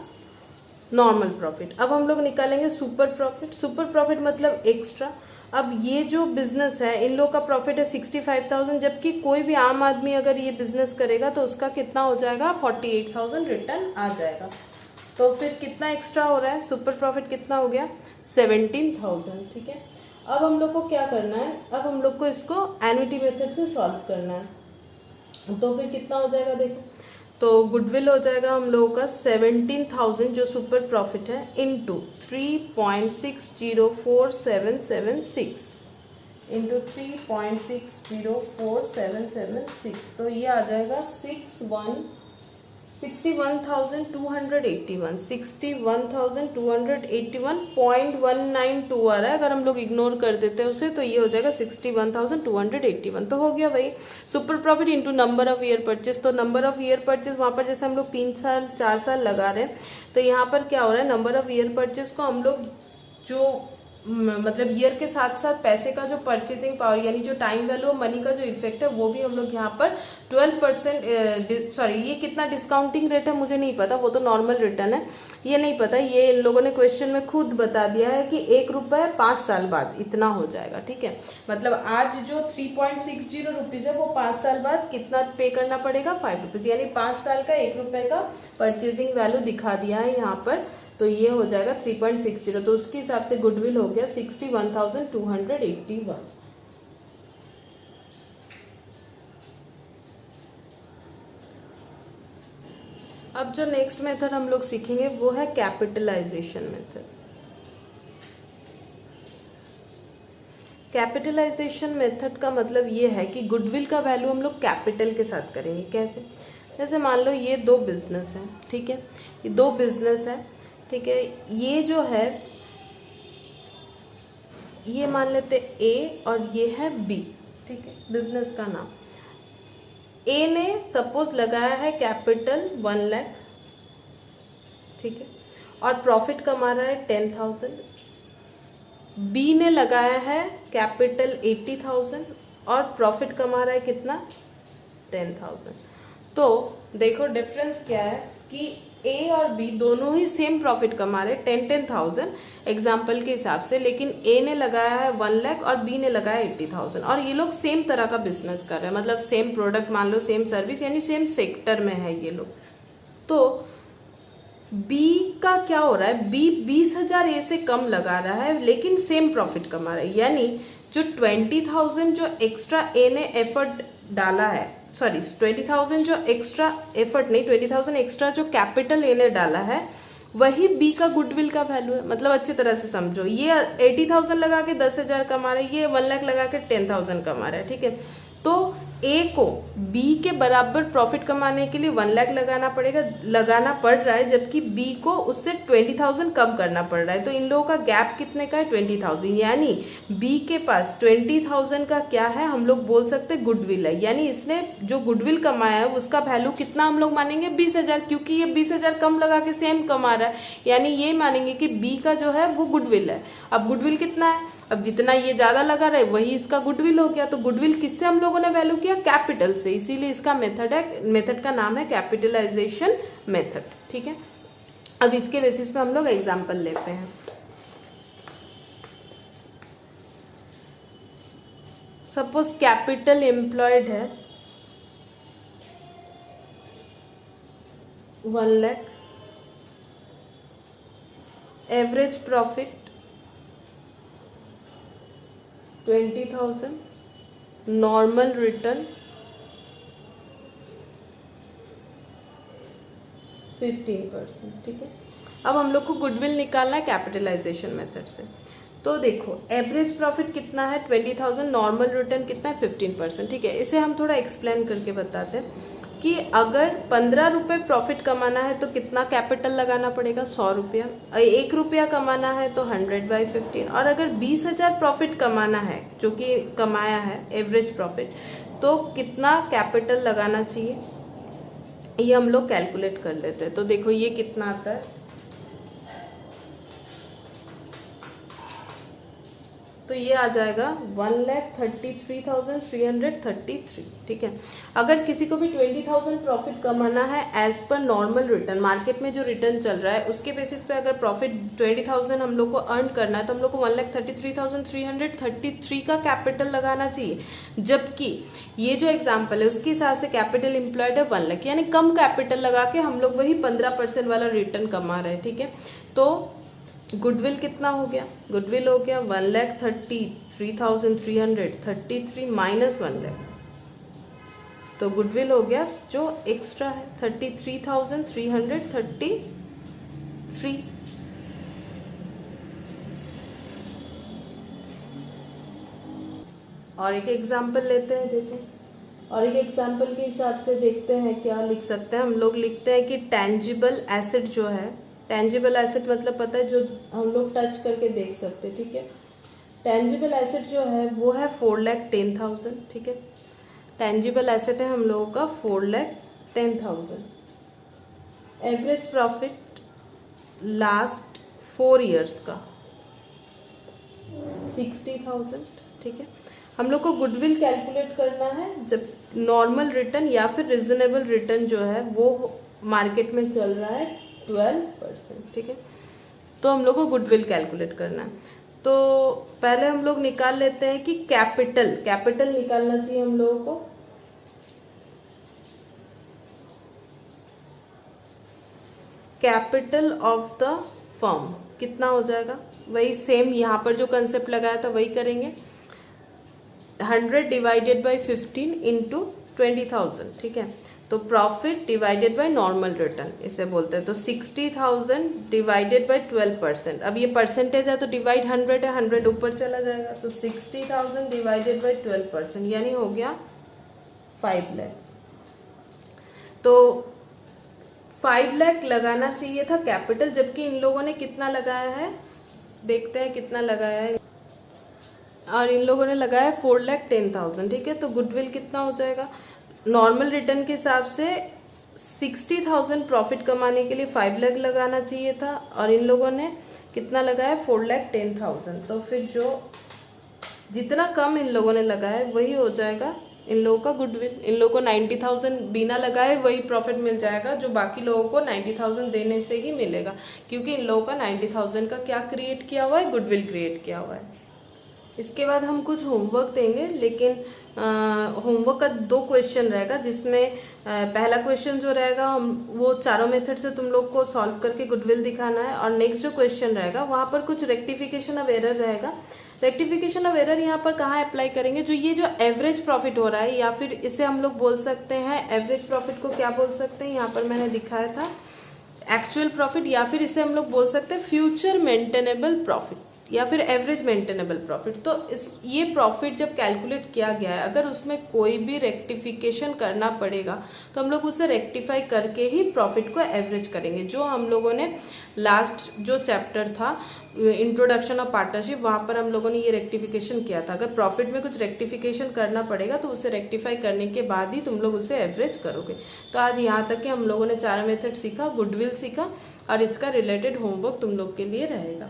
S1: नॉर्मल प्रॉफिट। अब हम लोग निकालेंगे सुपर प्रॉफिट। सुपर प्रॉफिट मतलब एक्स्ट्रा। अब ये जो बिजनेस है इन लोग का प्रॉफिट है 65,000, जबकि कोई भी आम आदमी अगर ये बिजनेस करेगा तो उसका कितना हो जाएगा, 48,000 रिटर्न आ जाएगा। तो फिर कितना एक्स्ट्रा हो रहा है, सुपर प्रॉफिट कितना हो गया, 17,000, ठीक है। अब हम लोग को क्या करना है, अब हम लोग को इसको एन्युटी मेथड से सॉल्व करना है। तो फिर कितना हो जाएगा देखो, तो गुडविल हो जाएगा हम लोगों का 17,000 जो सुपर प्रॉफिट है इंटू 3.604776 इंटू 3.604776, तो ये आ जाएगा 61,281 61,281.192 आ रहा है। अगर हम लोग इग्नोर कर देते हैं उसे तो ये हो जाएगा 61,281। तो हो गया भाई super profit into number of year purchase. तो नंबर ऑफ ईयर परचेज वहाँ पर जैसे हम लोग 3 साल 4 साल लगा रहे हैं, तो यहाँ पर क्या हो रहा है, नंबर ऑफ ईयर परचेज को हम लोग जो मतलब ईयर के साथ साथ पैसे का जो परचेसिंग पावर यानी जो टाइम वैल्यू और मनी का जो इफेक्ट है वो भी हम लोग यहाँ पर 12% सॉरी ये कितना डिस्काउंटिंग रेट है मुझे नहीं पता, वो तो नॉर्मल रिटर्न है, ये नहीं पता। ये इन लोगों ने क्वेश्चन में खुद बता दिया है कि ₹1 5 साल बाद इतना हो जाएगा, ठीक है। मतलब आज जो 3.60 रुपीज है वो 5 साल बाद कितना पे करना पड़ेगा, 5 रुपीज, यानी 5 साल का ₹1 का परचेसिंग वैल्यू दिखा दिया है यहाँ पर। तो ये हो जाएगा 3.60, तो उसके हिसाब से गुडविल हो गया 61,281। अब जो नेक्स्ट मेथड हम लोग सीखेंगे वो है कैपिटलाइजेशन मेथड। कैपिटलाइजेशन मेथड का मतलब ये है कि गुडविल का वैल्यू हम लोग कैपिटल के साथ करेंगे। कैसे, जैसे मान लो ये 2 बिजनेस है, ठीक है, ये 2 बिजनेस है, ठीक है। ये जो है ये मान लेते ए और ये है बी, ठीक है, बिजनेस का नाम। ए ने सपोज लगाया है कैपिटल 1 लाख, ठीक है, और प्रॉफिट कमा रहा है 10,000। बी ने लगाया है कैपिटल 80,000 और प्रॉफिट कमा रहा है कितना, 10,000। तो देखो डिफरेंस क्या है कि ए और बी दोनों ही सेम प्रॉफिट कमा रहे 10,000 एग्जाम्पल के हिसाब से, लेकिन ए ने लगाया है 1 लाख और बी ने लगाया 80,000, और ये लोग सेम तरह का बिजनेस कर रहे हैं, मतलब सेम प्रोडक्ट मान लो, सेम सर्विस, यानी सेम सेक्टर में है ये लोग। तो बी का क्या हो रहा है, बी 20,000 ए से कम लगा रहा है लेकिन सेम प्रॉफिट कमा रहा है, यानी जो 20,000 जो एक्स्ट्रा ए ने एफर्ट डाला है, सॉरी 20,000 जो एक्स्ट्रा एफर्ट नहीं, 20,000 एक्स्ट्रा जो कैपिटल ए ने डाला है वही बी का गुडविल का वैल्यू है। मतलब अच्छी तरह से समझो, ये 80,000 लगा के 10,000 कमा रहा है, ये 1 लाख लगा के 10,000 कमा रहा है, ठीक है। तो ए को बी के बराबर प्रॉफिट कमाने के लिए 1 लाख लगाना पड़ रहा है, जबकि बी को उससे 20,000 कम करना पड़ रहा है। तो इन लोगों का गैप कितने का है, 20,000, यानी बी के पास 20,000 का क्या है, हम लोग बोल सकते हैं गुडविल है, यानी इसने जो गुडविल कमाया है उसका वैल्यू कितना हम लोग मानेंगे, 20,000, क्योंकि ये 20,000 कम लगा के सेम कमा रहा है, यानी ये मानेंगे कि बी का जो है वो गुडविल है। अब गुडविल कितना है, अब जितना ये ज्यादा लगा रहा है वही इसका गुडविल हो गया। तो गुडविल किससे हम लोगों ने वैल्यू किया, कैपिटल से, इसीलिए इसका मेथड का नाम है कैपिटलाइजेशन मेथड, ठीक है। अब इसके बेसिस पे हम लोग एग्जांपल लेते हैं। सपोज कैपिटल एम्प्लॉयड है 1 lakh, average profit 20,000, normal return 15%। ठीक है, अब हम लोग को गुडविल निकालना है कैपिटलाइजेशन मेथड से। तो देखो एवरेज प्रॉफिट कितना है 20,000, नॉर्मल रिटर्न कितना है 15%। ठीक है, इसे हम थोड़ा एक्सप्लेन करके बताते हैं कि अगर 15 रुपये प्रॉफिट कमाना है तो कितना कैपिटल लगाना पड़ेगा 100 रुपया, 1 रुपया कमाना है तो 100/15, और अगर 20,000 प्रॉफिट कमाना है जो कि कमाया है एवरेज प्रॉफिट, तो कितना कैपिटल लगाना चाहिए ये हम लोग कैलकुलेट कर लेते हैं। तो देखो ये कितना आता है, तो ये आ जाएगा 1,33,333। ठीक है, अगर किसी को भी 20,000 प्रॉफिट कमाना है as per normal return, market में जो रिटर्न चल रहा है उसके बेसिस पे अगर प्रॉफिट 20,000 हम लोग को अर्न करना है तो हम लोग को 1,33,333 का कैपिटल लगाना चाहिए। जबकि ये जो एग्जाम्पल है उसके हिसाब से कैपिटल एम्प्लॉयड है 1 लाख, यानी कम कैपिटल लगा के हम लोग वही 15% वाला रिटर्न कमा रहे हैं। ठीक है, तो गुडविल कितना हो गया, गुडविल हो गया 1,33,333 माइनस 1 लाख, तो गुडविल हो गया जो एक्स्ट्रा है 33,333। और एक एग्जाम्पल लेते हैं, देखो और एक एग्जाम्पल के हिसाब से देखते हैं क्या लिख सकते हैं। हम लोग लिखते हैं कि टेंजिबल एसेट जो है, टेंजिबल एसेट मतलब पता है जो हम लोग टच करके देख सकते हैं। ठीक है, टेंजिबल एसेट जो है वो है 4,10,000। ठीक है, टेंजिबल एसेट है हम लोगों का 4,10,000। एवरेज प्रॉफिट लास्ट 4 ईयर्स का 60,000। ठीक है, हम लोग को गुडविल कैलकुलेट करना है जब नॉर्मल रिटर्न या फिर रिजनेबल रिटर्न जो है वो मार्केट में चल रहा है 12%। ठीक है, तो हम लोग को गुडविल कैलकुलेट करना है। तो पहले हम लोग निकाल लेते हैं कि कैपिटल निकालना चाहिए हम लोगों को। कैपिटल ऑफ द फर्म कितना हो जाएगा, वही सेम यहाँ पर जो कंसेप्ट लगाया था वही करेंगे, 100 डिवाइडेड बाई 15 इंटू 20,000। ठीक है, तो profit divided by normal return इसे बोलते हैं। तो 60,000 डिवाइडेड बाय 12%, अब ये परसेंटेज है तो डिवाइड 100 है, 100 ऊपर चला जाएगा, तो 60,000 डिवाइडेड बाय 12% यानी हो गया 5 लाख। तो 5 लाख लगाना चाहिए था कैपिटल, जबकि इन लोगों ने कितना लगाया है, देखते हैं कितना लगाया है, और इन लोगों ने लगाया 4,10,000। ठीक है, तो गुडविल कितना हो जाएगा, नॉर्मल रिटर्न के हिसाब से 60,000 प्रॉफिट कमाने के लिए 5 लाख लगाना चाहिए था, और इन लोगों ने कितना लगाया 4,10,000। तो फिर जो जितना कम इन लोगों ने लगाया वही हो जाएगा इन लोगों का गुडविल। इन लोगों को 90,000 बिना लगाए वही प्रॉफिट मिल जाएगा जो बाकी लोगों को 90,000 देने से ही मिलेगा, क्योंकि इन लोगों का 90,000 का क्या क्रिएट किया हुआ है, गुडविल क्रिएट किया हुआ है। इसके बाद हम कुछ होमवर्क देंगे, लेकिन होमवर्क का 2 क्वेश्चन रहेगा, जिसमें पहला क्वेश्चन जो रहेगा हम वो चारों मेथड से तुम लोग को सॉल्व करके गुडविल दिखाना है, और नेक्स्ट जो क्वेश्चन रहेगा वहाँ पर कुछ रेक्टिफिकेशन ऑफ एरर रहेगा। रेक्टिफिकेशन ऑफ एरर यहाँ पर कहाँ अप्लाई करेंगे, जो ये जो एवरेज प्रॉफिट हो रहा है, या फिर इसे हम लोग बोल सकते हैं एवरेज प्रॉफिट को क्या बोल सकते हैं, यहाँ पर मैंने दिखाया था एक्चुअल प्रॉफिट, या फिर इसे हम लोग बोल सकते हैं फ्यूचर मेंटेनेबल प्रॉफिट या फिर एवरेज मेंटेनेबल प्रॉफिट। तो ये प्रॉफिट जब कैलकुलेट किया गया है, अगर उसमें कोई भी रेक्टिफिकेशन करना पड़ेगा तो हम लोग उसे रेक्टिफाई करके ही प्रॉफिट को एवरेज करेंगे। जो हम लोगों ने लास्ट जो चैप्टर था इंट्रोडक्शन ऑफ पार्टनरशिप, वहाँ पर हम लोगों ने ये रेक्टिफिकेशन किया था। अगर प्रॉफिट में कुछ रेक्टिफिकेशन करना पड़ेगा तो उसे रेक्टिफाई करने के बाद ही तुम लोग उसे एवरेज करोगे। तो आज यहाँ तक कि हम लोगों ने 4 मेथड सीखा, गुडविल सीखा, और इसका रिलेटेड होमवर्क तुम लोग के लिए रहेगा।